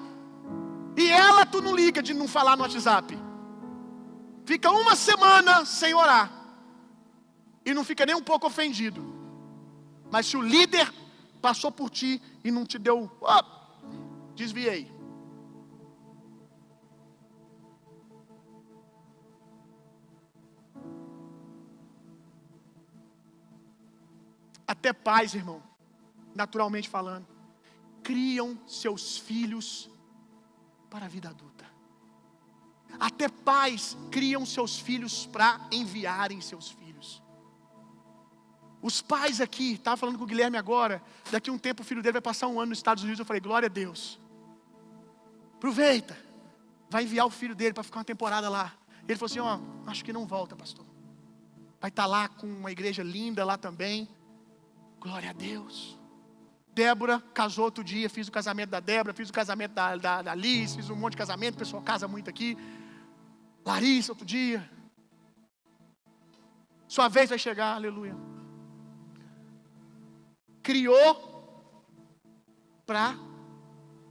E ela tu não liga de não falar no WhatsApp. Fica 1 semana sem orar. E não fica nem um pouco ofendido. Mas se o líder passou por ti e não te deu, desviei. Até pais, irmão, naturalmente falando, criam seus filhos para a vida adulta. Até pais criam seus filhos para enviarem seus filhos. Os pais aqui, estava falando com o Guilherme agora, daqui a um tempo o filho dele vai passar 1 ano nos Estados Unidos. Eu falei: glória a Deus, aproveita, vai enviar o filho dele para ficar uma temporada lá. Ele falou assim: acho que não volta, pastor. Vai estar lá com uma igreja linda lá também. Glória a Deus. Débora casou outro dia, fiz o casamento da Débora, fiz o casamento da Liz, fiz um monte de casamento, o pessoal casa muito aqui. Larissa outro dia. Sua vez vai chegar, aleluia. Criou para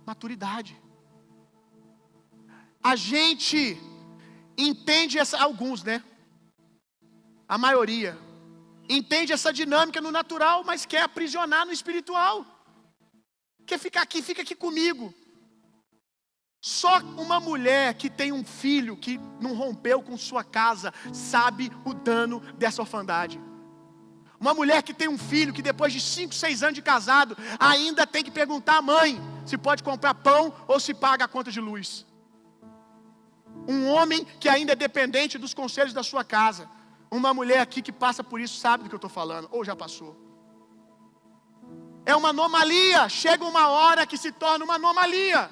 maturidade. A gente entende alguns, né? A maioria entende essa dinâmica no natural, mas quer aprisionar no espiritual. Quer ficar aqui, fica aqui comigo. Só uma mulher que tem um filho que não rompeu com sua casa sabe o dano dessa orfandade. Uma mulher que tem um filho que depois de 5, 6 anos de casado ainda tem que perguntar à mãe se pode comprar pão ou se paga a conta de luz. Um homem que ainda é dependente dos conselhos da sua casa. Uma mulher aqui que passa por isso sabe do que eu estou falando, ou já passou. É uma anomalia. Chega uma hora que se torna uma anomalia.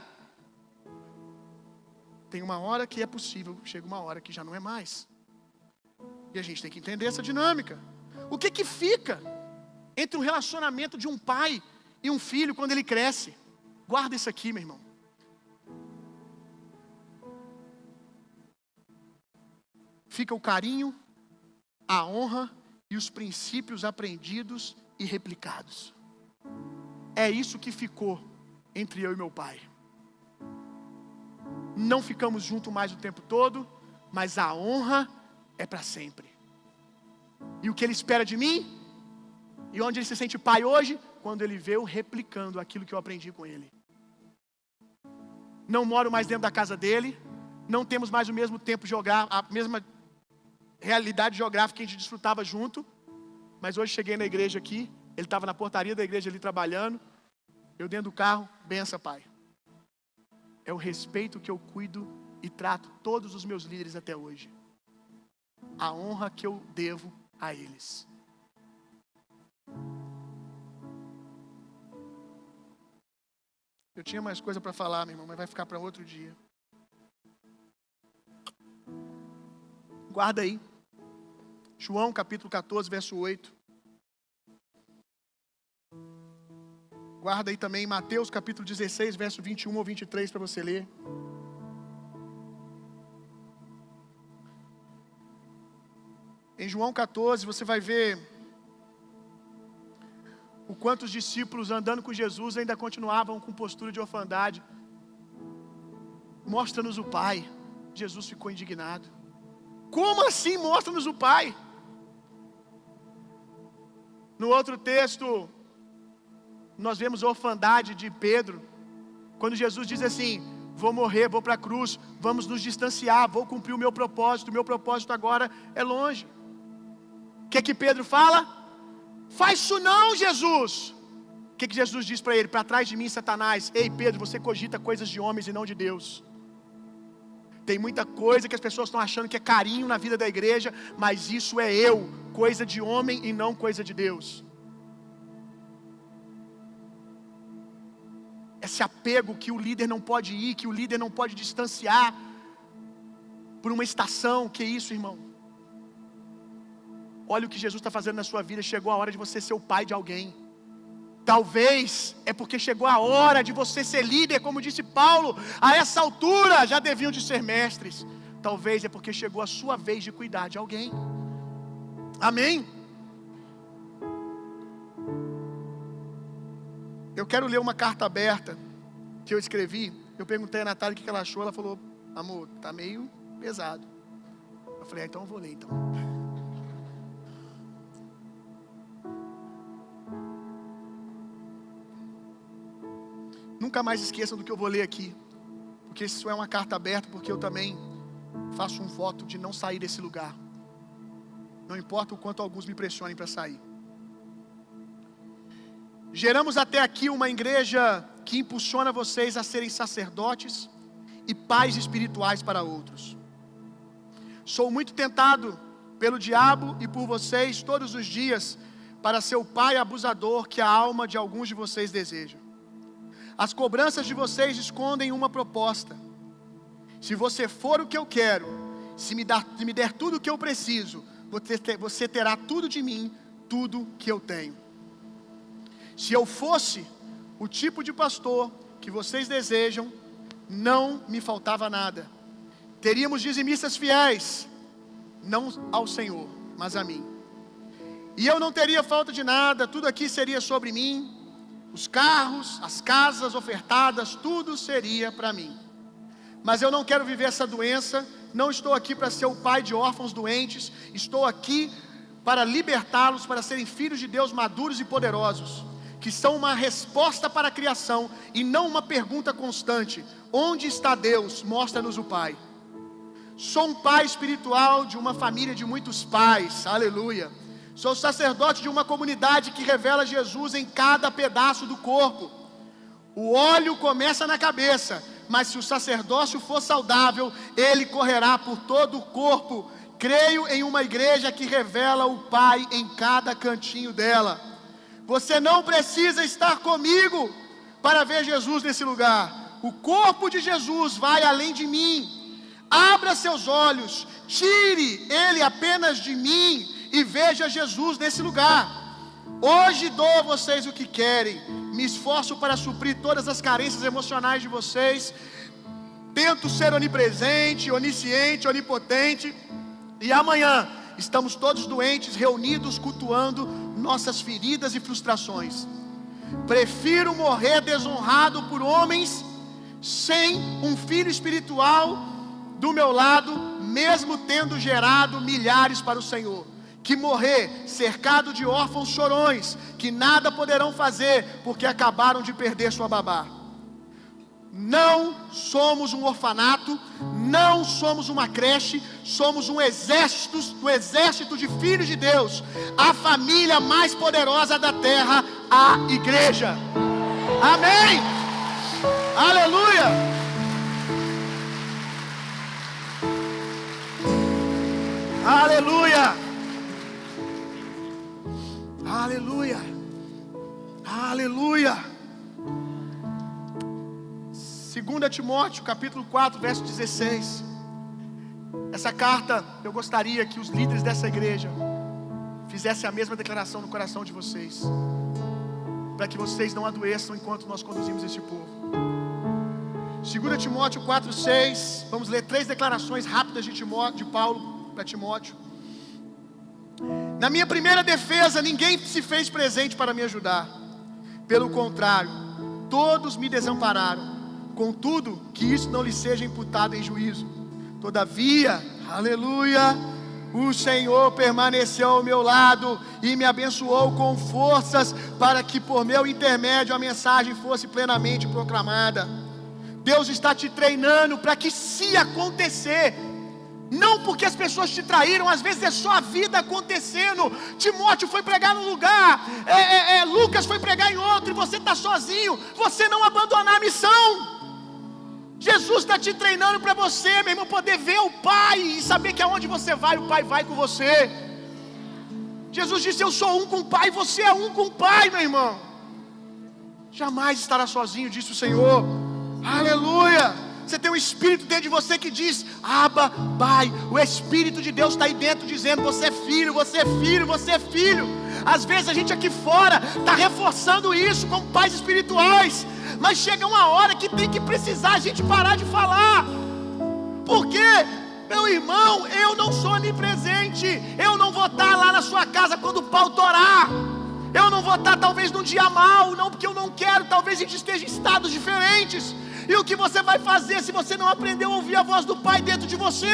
Tem uma hora que é possível, chega uma hora que já não é mais. E a gente tem que entender essa dinâmica. O que fica entre o relacionamento de um pai e um filho quando ele cresce? Guarda isso aqui, meu irmão. Fica o carinho, a honra e os princípios aprendidos e replicados. É isso que ficou entre eu e meu pai. Não ficamos juntos mais o tempo todo, mas a honra é para sempre. E o que ele espera de mim? E onde ele se sente pai hoje? Quando ele vê eu replicando aquilo que eu aprendi com ele. Não moro mais dentro da casa dele, não temos mais o mesmo tempo a mesma realidade geográfica que a gente desfrutava junto, mas hoje cheguei na igreja aqui, ele estava na portaria da igreja ali trabalhando, eu dentro do carro: benção, pai. É o respeito que eu cuido e trato todos os meus líderes até hoje. A honra que eu devo a eles. Eu tinha mais coisa para falar, meu irmão, mas vai ficar para outro dia. Guarda aí. João capítulo 14, verso 8. Guarda aí também Mateus capítulo 16, verso 21 ou 23 para você ler. Em Em João 14, você vai ver o quanto os discípulos andando com Jesus ainda continuavam com postura de orfandade. Mostra-nos o Pai. Jesus ficou indignado. Como assim mostra-nos o Pai? No outro texto, nós vemos a orfandade de Pedro, quando Jesus diz assim: vou morrer, vou para a cruz, vamos nos distanciar, vou cumprir o meu propósito agora é longe. O que é que Pedro fala? Faz isso não, Jesus. O que é que Jesus diz para ele? Para trás de mim, Satanás. Ei, Pedro, você cogita coisas de homens e não de Deus. Tem muita coisa que as pessoas estão achando que é carinho na vida da igreja, mas isso é coisa de homem e não coisa de Deus. Esse apego que o líder não pode ir, que o líder não pode distanciar por uma estação, que é isso, irmão? Olha o que Jesus está fazendo na sua vida. Chegou a hora de você ser o pai de alguém. Talvez é porque chegou a hora de você ser líder, como disse Paulo, a essa altura já deviam de ser mestres. Talvez é porque chegou a sua vez de cuidar de alguém. Amém? Eu quero ler uma carta aberta que eu escrevi. Eu perguntei a Natália o que ela achou. Ela falou: amor, tá meio pesado. Eu falei: então eu vou ler então. Nunca mais esqueçam do que eu vou ler aqui, porque isso é uma carta aberta, porque eu também faço um voto de não sair desse lugar. Não importa o quanto alguns me pressionem para sair. Geramos até aqui uma igreja que impulsiona vocês a serem sacerdotes e pais espirituais para outros. Sou muito tentado pelo diabo e por vocês todos os dias para ser o pai abusador que a alma de alguns de vocês deseja. As cobranças de vocês escondem uma proposta. Se você for o que eu quero, se me der tudo o que eu preciso, você terá tudo de mim, tudo que eu tenho. Se eu fosse o tipo de pastor que vocês desejam, não me faltava nada. Teríamos dizimistas fiéis, não ao Senhor, mas a mim. E eu não teria falta de nada, tudo aqui seria sobre mim. Os carros, as casas ofertadas, tudo seria para mim. Mas eu não quero viver essa doença, não estou aqui para ser o pai de órfãos doentes, estou aqui para libertá-los, para serem filhos de Deus maduros e poderosos, que são uma resposta para a criação e não uma pergunta constante: onde está Deus? Mostra-nos o Pai. Sou um pai espiritual de uma família de muitos pais, aleluia. Sou sacerdote de uma comunidade que revela Jesus em cada pedaço do corpo. O óleo começa na cabeça, mas se o sacerdócio for saudável, ele correrá por todo o corpo. Creio em uma igreja que revela o Pai em cada cantinho dela. Você não precisa estar comigo para ver Jesus nesse lugar. O corpo de Jesus vai além de mim. Abra seus olhos, tire ele apenas de mim e veja Jesus nesse lugar. Hoje dou a vocês o que querem. Me esforço para suprir todas as carências emocionais de vocês. Tento ser onipresente, onisciente, onipotente. E amanhã estamos todos doentes, reunidos, cultuando nossas feridas e frustrações. Prefiro morrer desonrado por homens sem um filho espiritual do meu lado, mesmo tendo gerado milhares para o Senhor, que morrer cercado de órfãos chorões, que nada poderão fazer porque acabaram de perder sua babá. Não somos um orfanato, não somos uma creche, somos um exército de filhos de Deus, a família mais poderosa da terra, a igreja. Amém! Aleluia! Aleluia! Aleluia! Aleluia! 2 Timóteo, capítulo 4, verso 16. Essa carta, eu gostaria que os líderes dessa igreja fizessem a mesma declaração no coração de vocês, para que vocês não adoeçam enquanto nós conduzimos esse povo. 2 Timóteo 4, 6. Vamos ler 3 declarações rápidas de Paulo para Timóteo. Na minha primeira defesa, ninguém se fez presente para me ajudar. Pelo contrário, todos me desampararam. Contudo, que isso não lhe seja imputado em juízo. Todavia, aleluia, o Senhor permaneceu ao meu lado e me abençoou com forças para que por meu intermédio a mensagem fosse plenamente proclamada. Deus está te treinando para que, se acontecer, não porque as pessoas te traíram, às vezes é só a vida acontecendo. Timóteo foi pregar num lugar, Lucas foi pregar em outro, e você está sozinho. Você não abandonar a missão. Jesus está te treinando para você, meu irmão, poder ver o Pai e saber que aonde você vai, o Pai vai com você. Jesus disse: eu sou um com o Pai, você é um com o Pai, meu irmão. Jamais estará sozinho, disse o Senhor. Aleluia. Você tem um Espírito dentro de você que diz: Abba, Pai. O Espírito de Deus está aí dentro dizendo: você é filho, você é filho, você é filho. Às vezes a gente aqui fora está reforçando isso como pais espirituais, mas chega uma hora que tem que precisar a gente parar de falar. Por quê? Meu irmão, eu não sou onipresente. Eu não vou estar lá na sua casa quando o pau torar. Eu não vou estar talvez num dia mau, não porque eu não quero. Talvez a gente esteja em estados diferentes. E o que você vai fazer se você não aprendeu a ouvir a voz do Pai dentro de você?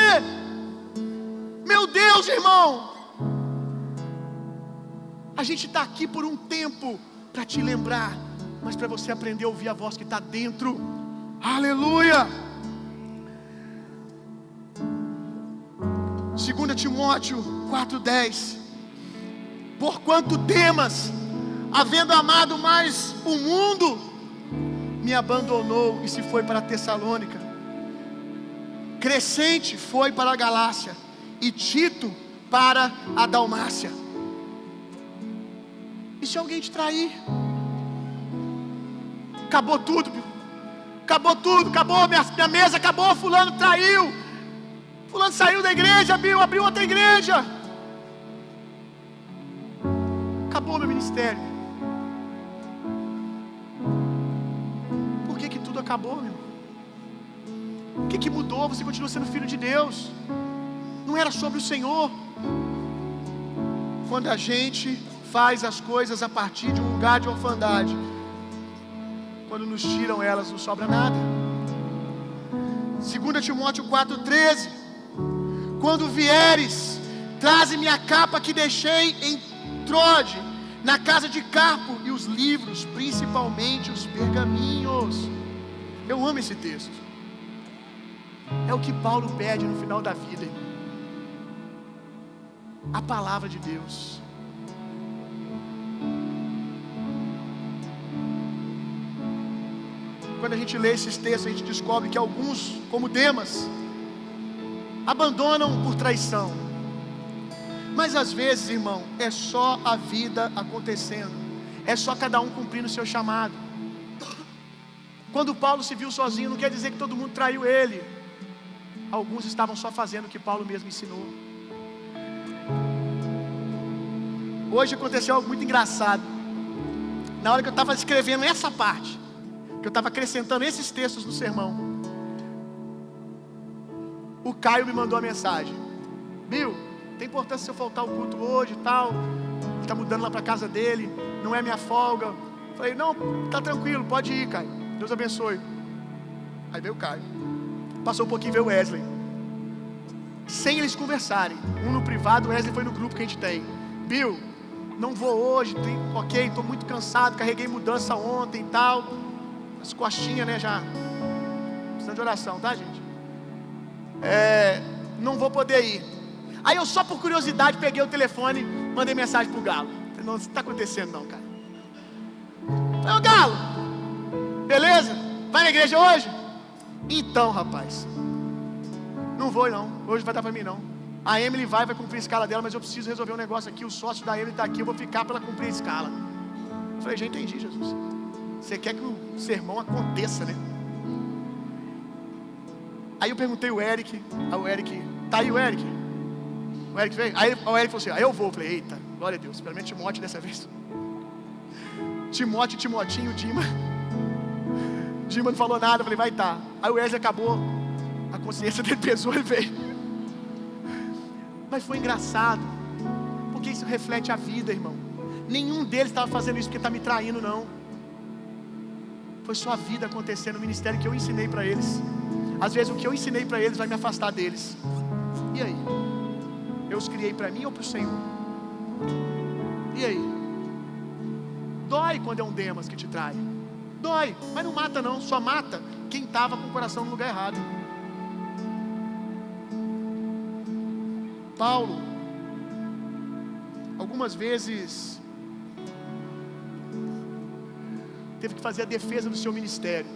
Meu Deus, irmão. A gente está aqui por um tempo para te lembrar, mas para você aprender a ouvir a voz que está dentro. Aleluia. 2 Timóteo 4,10. Porquanto Demas, havendo amado mais o mundo, me abandonou e se foi para Tessalônica. Crescente foi para a Galácia e Tito para a Dalmácia. E se alguém te trair? Acabou tudo, acabou tudo, acabou minha mesa, acabou, fulano traiu, fulano saiu da igreja, abriu outra igreja, acabou meu ministério. Por que tudo acabou, meu? O que mudou? Você continua sendo filho de Deus. Não era sobre o Senhor. Quando a gente faz as coisas a partir de um lugar de orfandade, quando nos tiram elas, não sobra nada. 2 Timóteo 4,13. Quando vieres, traze-me a capa que deixei em Trode, na casa de Carpo, e os livros, principalmente os pergaminhos. Eu amo esse texto. É o que Paulo pede no final da vida, irmão. A palavra de Deus. Quando a gente lê esses textos, a gente descobre que alguns, como Demas, abandonam por traição. Mas às vezes, irmão, é só a vida acontecendo. É só cada um cumprindo o seu chamado. Quando Paulo se viu sozinho, não quer dizer que todo mundo traiu ele. Alguns estavam só fazendo o que Paulo mesmo ensinou. Hoje aconteceu algo muito engraçado. Na hora que eu estava escrevendo essa parte, que eu estava acrescentando esses textos no sermão, o Caio me mandou a mensagem: Bill, tem importância se eu faltar o culto hoje e tal? Ele está mudando lá para a casa dele, não é minha folga. Eu falei: não, tá tranquilo, pode ir, Caio, Deus abençoe. Aí veio o Caio, passou um pouquinho, veio o Wesley, sem eles conversarem, um no privado, o Wesley foi no grupo que a gente tem. Bill, não vou hoje, ok, estou muito cansado, carreguei mudança ontem e tal, as costinhas, né, já precisando de oração, tá, gente? Não vou poder ir. Aí eu, só por curiosidade, peguei o telefone, mandei mensagem pro Galo. Falei: não, isso não tá acontecendo não, cara. Falei: ô Galo, beleza? Vai na igreja hoje? Então, rapaz, não vou não, hoje vai dar pra mim não. A Emily vai cumprir a escala dela, mas eu preciso resolver um negócio aqui, o sócio da Emily está aqui, eu vou ficar para ela cumprir a escala. Eu falei: já entendi, Jesus. Você quer que o sermão aconteça, né? Aí eu perguntei o Eric, tá aí o Eric? O Eric veio? Aí o Eric falou assim: aí eu vou. Eu falei: eita, glória a Deus, pelo menos Timóteo dessa vez. Timotinho, Dima não falou nada, eu falei: vai tá. Aí o Wesley acabou, a consciência dele pesou e veio. Mas foi engraçado, porque isso reflete a vida, irmão. Nenhum deles estava fazendo isso porque está me traindo, não. Foi só a vida acontecendo no ministério que eu ensinei para eles. Às vezes o que eu ensinei para eles vai me afastar deles. E aí? Eu os criei para mim ou para o Senhor? E aí? Dói quando é um Demas que te trai. Dói, mas não mata não. Só mata quem estava com o coração no lugar errado. Paulo, algumas vezes, teve que fazer a defesa do seu ministério,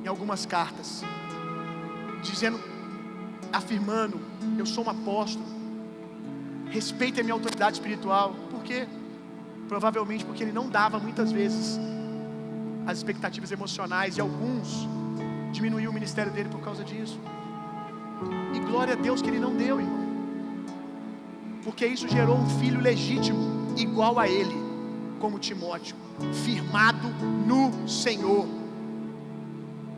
em algumas cartas, dizendo, afirmando: eu sou um apóstolo, respeite a minha autoridade espiritual. Por quê? Provavelmente porque ele não dava muitas vezes as expectativas emocionais, e alguns diminuíam o ministério dele por causa disso. E glória a Deus que ele não deu, irmão, porque isso gerou um filho legítimo igual a ele, como Timóteo, firmado no Senhor.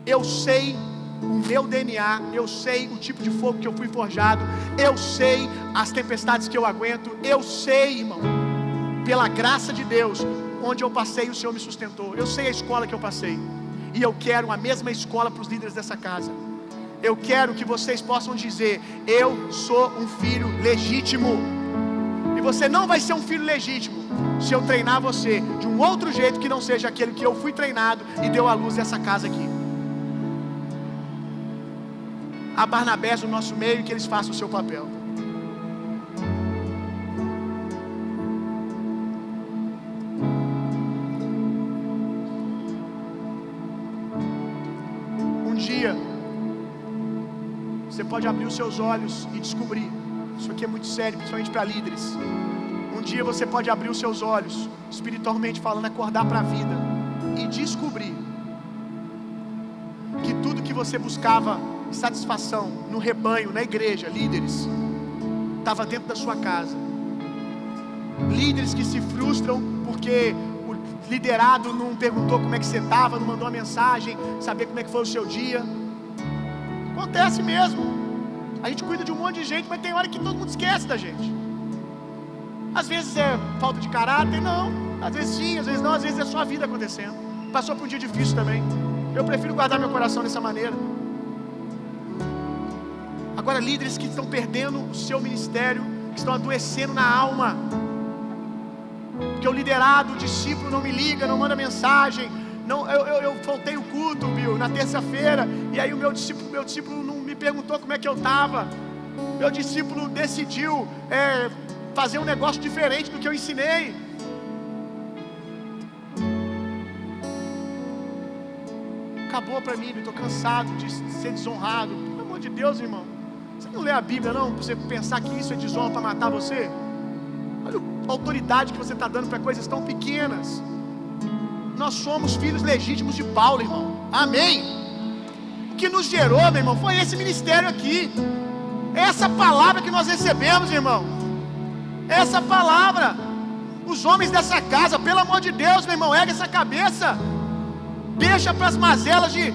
Eu sei o meu DNA, eu sei o tipo de fogo que eu fui forjado, eu sei as tempestades que eu aguento, eu sei, irmão, pela graça de Deus, onde eu passei o Senhor me sustentou. Eu sei a escola que eu passei, e eu quero a mesma escola para os líderes dessa casa. Eu quero que vocês possam dizer: eu sou um filho legítimo. E você não vai ser um filho legítimo se eu treinar você de um outro jeito que não seja aquele que eu fui treinado e deu à luz essa casa aqui. Há Barnabés no nosso meio, que eles façam o seu papel. Um dia você pode abrir os seus olhos e descobrir, isso aqui é muito sério, principalmente para líderes. Um dia você pode abrir os seus olhos, espiritualmente falando, acordar para a vida e descobrir que tudo que você buscava satisfação no rebanho, na igreja, líderes, estava dentro da sua casa. Líderes que se frustram porque o liderado não perguntou como é que você estava, não mandou uma mensagem, saber como é que foi o seu dia. Acontece mesmo. A gente cuida de um monte de gente, mas tem hora que todo mundo esquece da gente. Às vezes é falta de caráter, não. Às vezes sim, às vezes não. Às vezes é só a vida acontecendo. Passou por um dia difícil também. Eu prefiro guardar meu coração dessa maneira. Agora, líderes que estão perdendo o seu ministério, que estão adoecendo na alma, porque o liderado, o discípulo não me liga, não manda mensagem. Não, eu faltei o culto, viu, na terça-feira, e aí o meu discípulo não me perguntou como é que eu estava. Meu discípulo decidiu fazer um negócio diferente do que eu ensinei. Acabou para mim, estou cansado de ser desonrado. Pelo amor de Deus, irmão, você não lê a Bíblia não, para você pensar que isso é desonra para matar você? Olha a autoridade que você está dando para coisas tão pequenas. Nós somos filhos legítimos de Paulo, irmão. Amém? O que nos gerou, meu irmão, foi esse ministério aqui. Essa palavra que nós recebemos, irmão. Essa palavra. Os homens dessa casa, pelo amor de Deus, meu irmão, ergue essa cabeça. Deixa para as mazelas de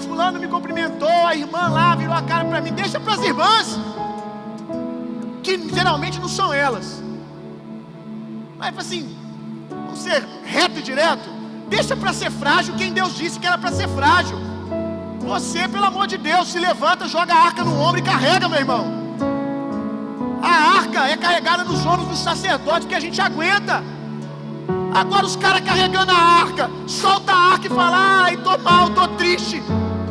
fulano me cumprimentou, a irmã lá virou a cara para mim. Deixa para as irmãs, que geralmente não são elas. Mas assim, vamos ser reto e direto. Deixa para ser frágil quem Deus disse que era para ser frágil. Você, pelo amor de Deus, se levanta, joga a arca no ombro e carrega, meu irmão. A arca é carregada nos ombros dos sacerdotes, que a gente aguenta. Agora os caras carregando a arca, solta a arca e fala: ai, tô mal, tô triste,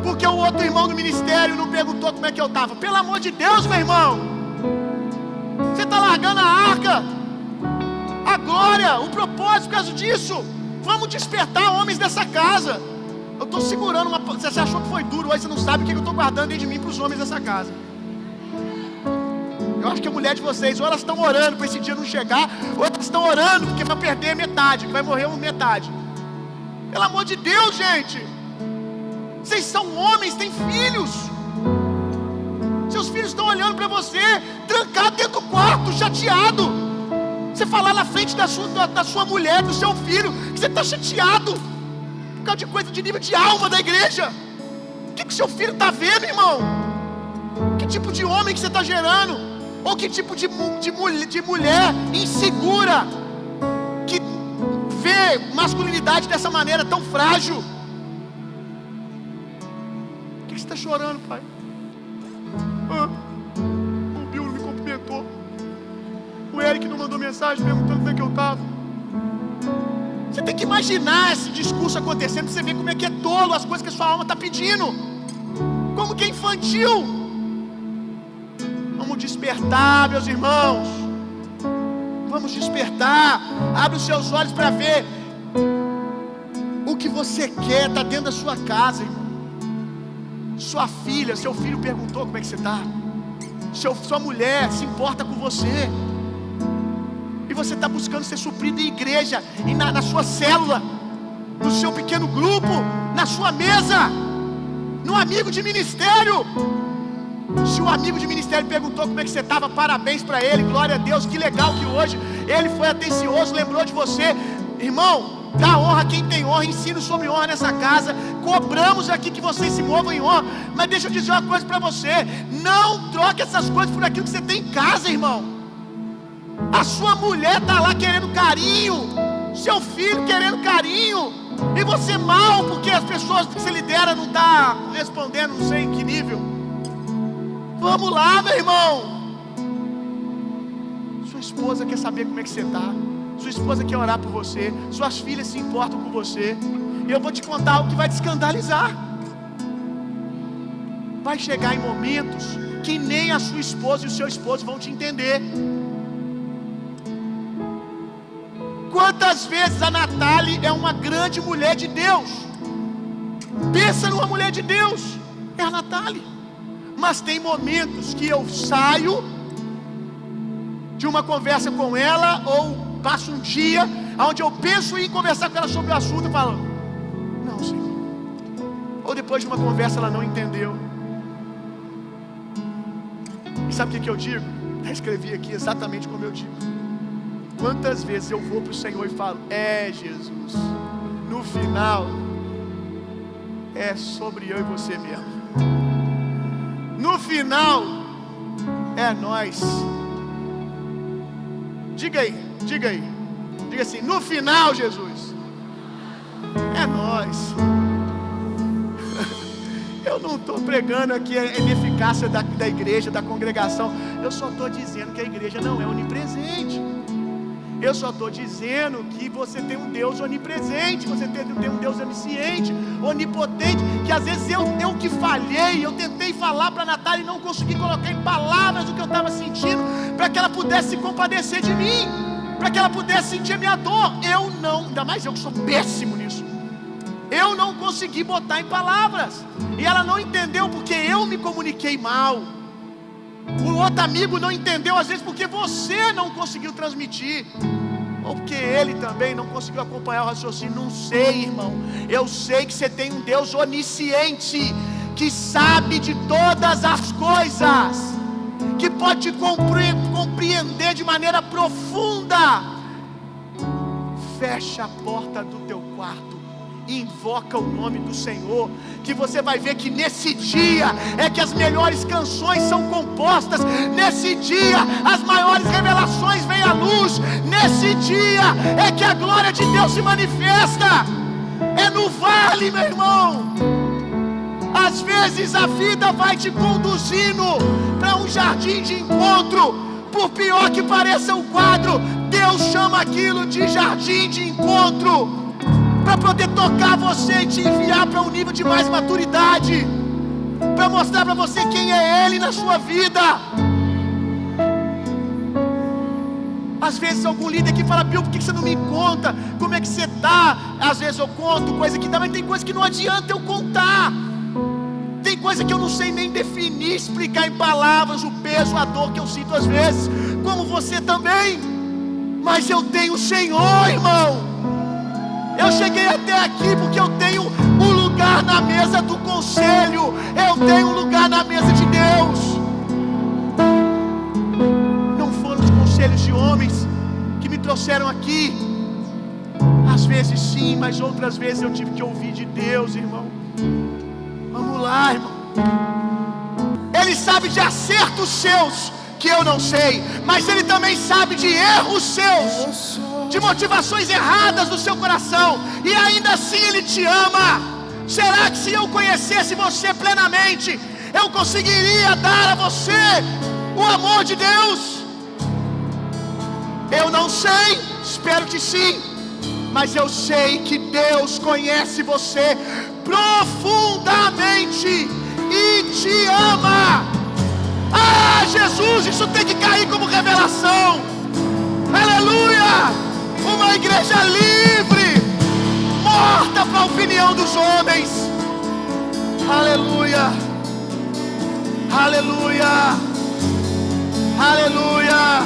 porque o outro irmão do ministério não perguntou como é que eu estava. Pelo amor de Deus, meu irmão, você está largando a arca, a glória, o propósito por causa disso. Vamos despertar homens dessa casa. Eu estou segurando uma... Você achou que foi duro, hoje você não sabe o que eu estou guardando dentro de mim para os homens dessa casa. Eu acho que a mulher de vocês, ou elas estão orando para esse dia não chegar, ou elas estão orando porque vai perder metade, que vai morrer uma metade. Pelo amor de Deus, gente, vocês são homens, têm filhos. Seus filhos estão olhando para você, trancado dentro do quarto, chateado. Você falar na frente da sua mulher, do seu filho, que você está chateado por causa de coisa de nível de alma da igreja. O que seu filho está vendo, irmão? Que tipo de homem que você está gerando? Ou que tipo de mulher insegura, que vê masculinidade dessa maneira tão frágil? Por que você está chorando, pai? O Bill não me cumprimentou. O Eric não mandou mensagem perguntando como é que eu estava. Você tem que imaginar esse discurso acontecendo para você ver como é que é tolo as coisas que a sua alma está pedindo. Como que é infantil. Vamos despertar, meus irmãos. Vamos despertar. Abre os seus olhos para ver. O que você quer está dentro da sua casa, irmão. Sua filha, seu filho perguntou como é que você está. Sua mulher se importa com você. E você está buscando ser suprido em igreja, e na sua célula, no seu pequeno grupo, na sua mesa, no amigo de ministério. Se o amigo de ministério perguntou como é que você estava, parabéns para ele, glória a Deus, que legal que hoje ele foi atencioso, lembrou de você. Irmão, dá honra a quem tem honra, ensino sobre honra nessa casa, cobramos aqui que vocês se movam em honra, mas deixa eu dizer uma coisa para você, não troque essas coisas por aquilo que você tem em casa, irmão. A sua mulher está lá querendo carinho, seu filho querendo carinho, e você mal, porque as pessoas que você lidera não está respondendo, não sei em que nível. Vamos lá, meu irmão. Sua esposa quer saber como é que você está, sua esposa quer orar por você, suas filhas se importam com você, e eu vou te contar algo que vai te escandalizar. Vai chegar em momentos que nem a sua esposa e o seu esposo vão te entender. Quantas vezes a Natália é uma grande mulher de Deus? Pensa numa mulher de Deus, é a Natália. Mas tem momentos que eu saio de uma conversa com ela, ou passo um dia onde eu penso em conversar com ela sobre o assunto e falo, não, Senhor. Ou depois de uma conversa ela não entendeu. E sabe o que eu digo? Eu escrevi aqui exatamente como eu digo. Quantas vezes eu vou para o Senhor e falo, Jesus, no final é sobre eu e você mesmo. No final é nós. Diga aí, diga assim, no final, Jesus, é nós. Eu não estou pregando aqui a ineficácia da igreja, da congregação. Eu só estou dizendo que a igreja não é onipresente. Eu só estou dizendo que você tem um Deus onipresente, você tem um Deus onisciente, onipotente, que às vezes eu que falhei, eu tentei falar para a Natália e não consegui colocar em palavras o que eu estava sentindo, para que ela pudesse se compadecer de mim, para que ela pudesse sentir a minha dor. Eu não, ainda mais eu que sou péssimo nisso, eu não consegui botar em palavras, e ela não entendeu porque eu me comuniquei mal. O outro amigo não entendeu às vezes porque você não conseguiu transmitir, ou porque ele também não conseguiu acompanhar o raciocínio. Não sei, irmão. Eu sei que você tem um Deus onisciente, que sabe de todas as coisas, que pode te compreender de maneira profunda. Fecha a porta do teu quarto, invoca o nome do Senhor, que você vai ver que nesse dia é que as melhores canções são compostas, nesse dia as maiores revelações vêm à luz, nesse dia é que a glória de Deus se manifesta. É no vale, meu irmão. Às vezes a vida vai te conduzindo para um jardim de encontro, por pior que pareça o quadro, Deus chama aquilo de jardim de encontro, para poder tocar você e te enviar para um nível de mais maturidade, para mostrar para você quem é Ele na sua vida. Às vezes algum líder aqui fala, Bill, por que você não me conta como é que você está? Às vezes eu conto coisa que dá, mas tem coisa que não adianta eu contar. Tem coisa que eu não sei nem definir, explicar em palavras o peso, a dor que eu sinto às vezes, como você também. Mas eu tenho o Senhor, irmão. Eu cheguei até aqui porque eu tenho um lugar na mesa do conselho, eu tenho um lugar na mesa de Deus. Não foram os conselhos de homens que me trouxeram aqui. Às vezes sim, mas outras vezes eu tive que ouvir de Deus, irmão. Vamos lá, irmão. Ele sabe de acertos seus que eu não sei, mas Ele também sabe de erros seus, de motivações erradas do seu coração, e ainda assim Ele te ama. Será que se eu conhecesse você plenamente, eu conseguiria dar a você o amor de Deus? Eu não sei, espero que sim, mas eu sei que Deus conhece você profundamente e te ama. Ah, Jesus, isso tem que cair como revelação. Aleluia! Uma igreja livre, morta para a opinião dos homens. Aleluia! Aleluia! Aleluia!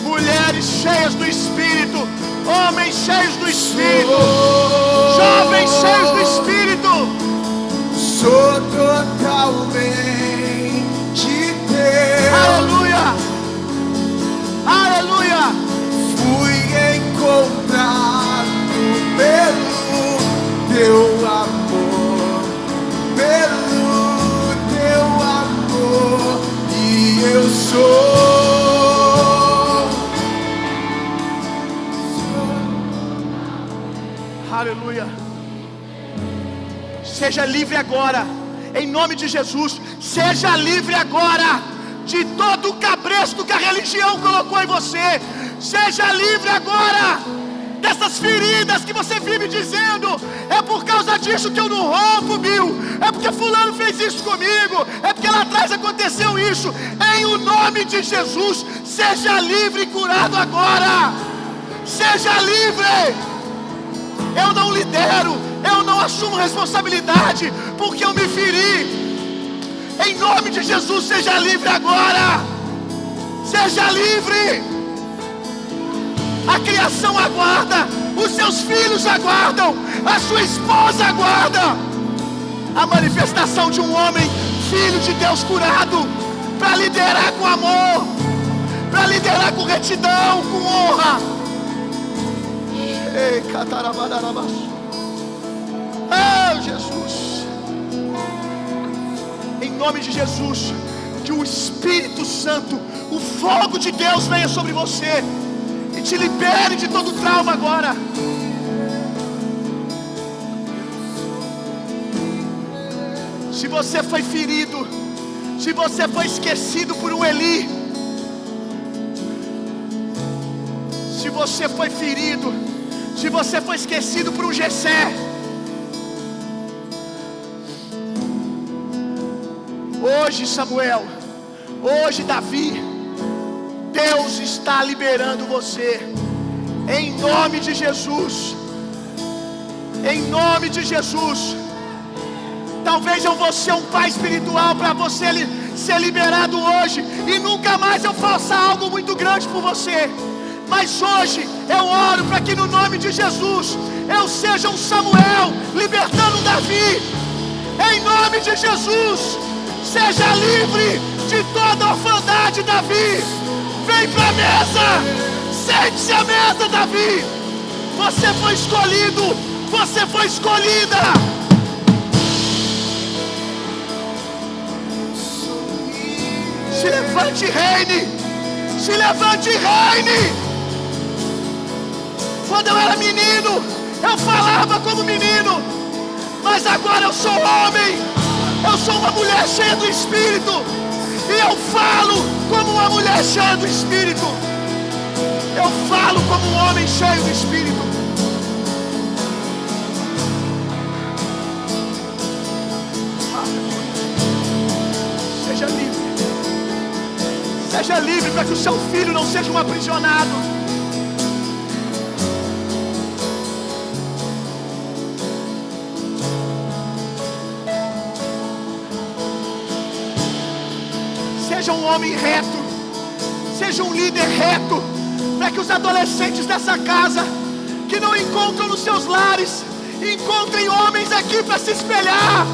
Mulheres cheias do Espírito, homens cheios do Espírito, jovens cheios do Espírito. Sou totalmente teu. Aleluia! Aleluia! Fui encontrado pelo teu amor, pelo teu amor, e eu sou. Aleluia! Seja livre agora, em nome de Jesus. Seja livre agora de todo o cabresto que a religião colocou em você. Seja livre agora dessas feridas que você vive dizendo: é por causa disso que eu não rompo, Bill, é porque fulano fez isso comigo, é porque lá atrás aconteceu isso. Em o nome de Jesus, seja livre e curado agora. Seja livre. Eu não lidero, eu não assumo responsabilidade, porque eu me feri. Em nome de Jesus, seja livre agora. Seja livre. A criação aguarda, os seus filhos aguardam, a sua esposa aguarda a manifestação de um homem, filho de Deus curado, para liderar com amor, para liderar com retidão, com honra. Oh, Jesus, em nome de Jesus, que o Espírito Santo, o fogo de Deus venha sobre você e te libere de todo trauma agora. Se você foi ferido, se você foi esquecido por um Eli, se você foi ferido, se você foi esquecido por um Jessé, hoje Samuel, hoje Davi, Deus está liberando você, em nome de Jesus, em nome de Jesus. Talvez eu vou ser um pai espiritual para você ser liberado hoje, e nunca mais eu faça algo muito grande por você. Mas hoje eu oro para que no nome de Jesus eu seja um Samuel libertando Davi. Em nome de Jesus, seja livre de toda orfandade, Davi. Vem para a mesa, sente-se à mesa, Davi. Você foi escolhido, você foi escolhida. Se levante e reine, se levante e reine. Quando eu era menino, eu falava como menino, mas agora eu sou homem, eu sou uma mulher cheia do Espírito, e eu falo como uma mulher cheia do Espírito, eu falo como um homem cheio do Espírito. Seja livre, seja livre para que o seu filho não seja um aprisionado. Seja um homem reto, seja um líder reto, para que os adolescentes dessa casa, que não encontram nos seus lares, encontrem homens aqui para se espelhar.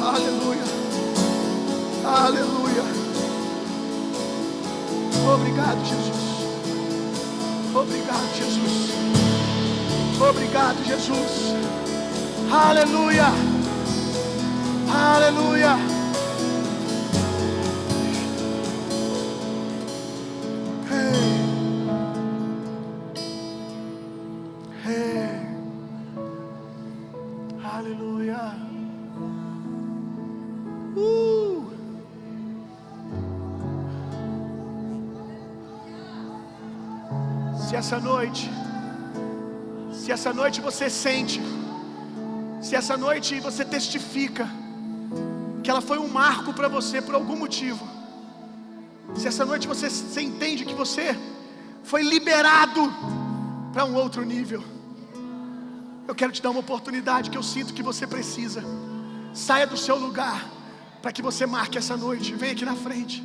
Aleluia, aleluia. Obrigado, Jesus. Obrigado, Jesus. Obrigado, Jesus. Aleluia. Aleluia. Aleluia. Se essa noite você sente, se essa noite você testifica que ela foi um marco para você por algum motivo, se essa noite você entende que você foi liberado para um outro nível, eu quero te dar uma oportunidade que eu sinto que você precisa. Saia do seu lugar para que você marque essa noite. Vem aqui na frente.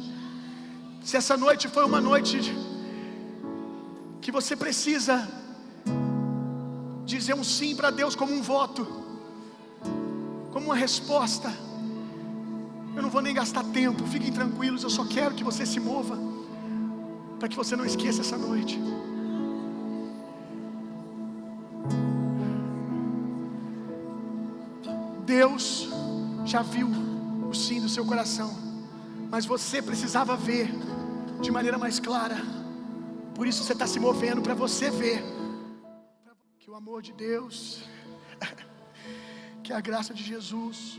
Se essa noite foi uma noite que você precisa dizer um sim para Deus como um voto, como uma resposta, eu não vou nem gastar tempo, fiquem tranquilos, eu só quero que você se mova, para que você não esqueça essa noite. Deus já viu o sim do seu coração, mas você precisava ver de maneira mais clara. Por isso você está se movendo, para você ver que o amor de Deus, que a graça de Jesus,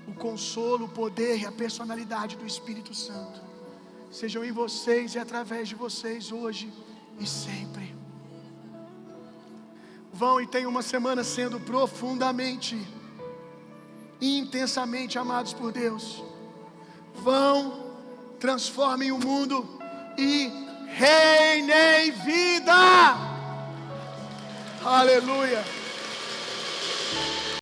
o consolo, o poder e a personalidade do Espírito Santo sejam em vocês e através de vocês hoje e sempre. Vão e tenham uma semana sendo profundamente e intensamente amados por Deus. Vão, transformem o mundo e reinem vida. Aleluia.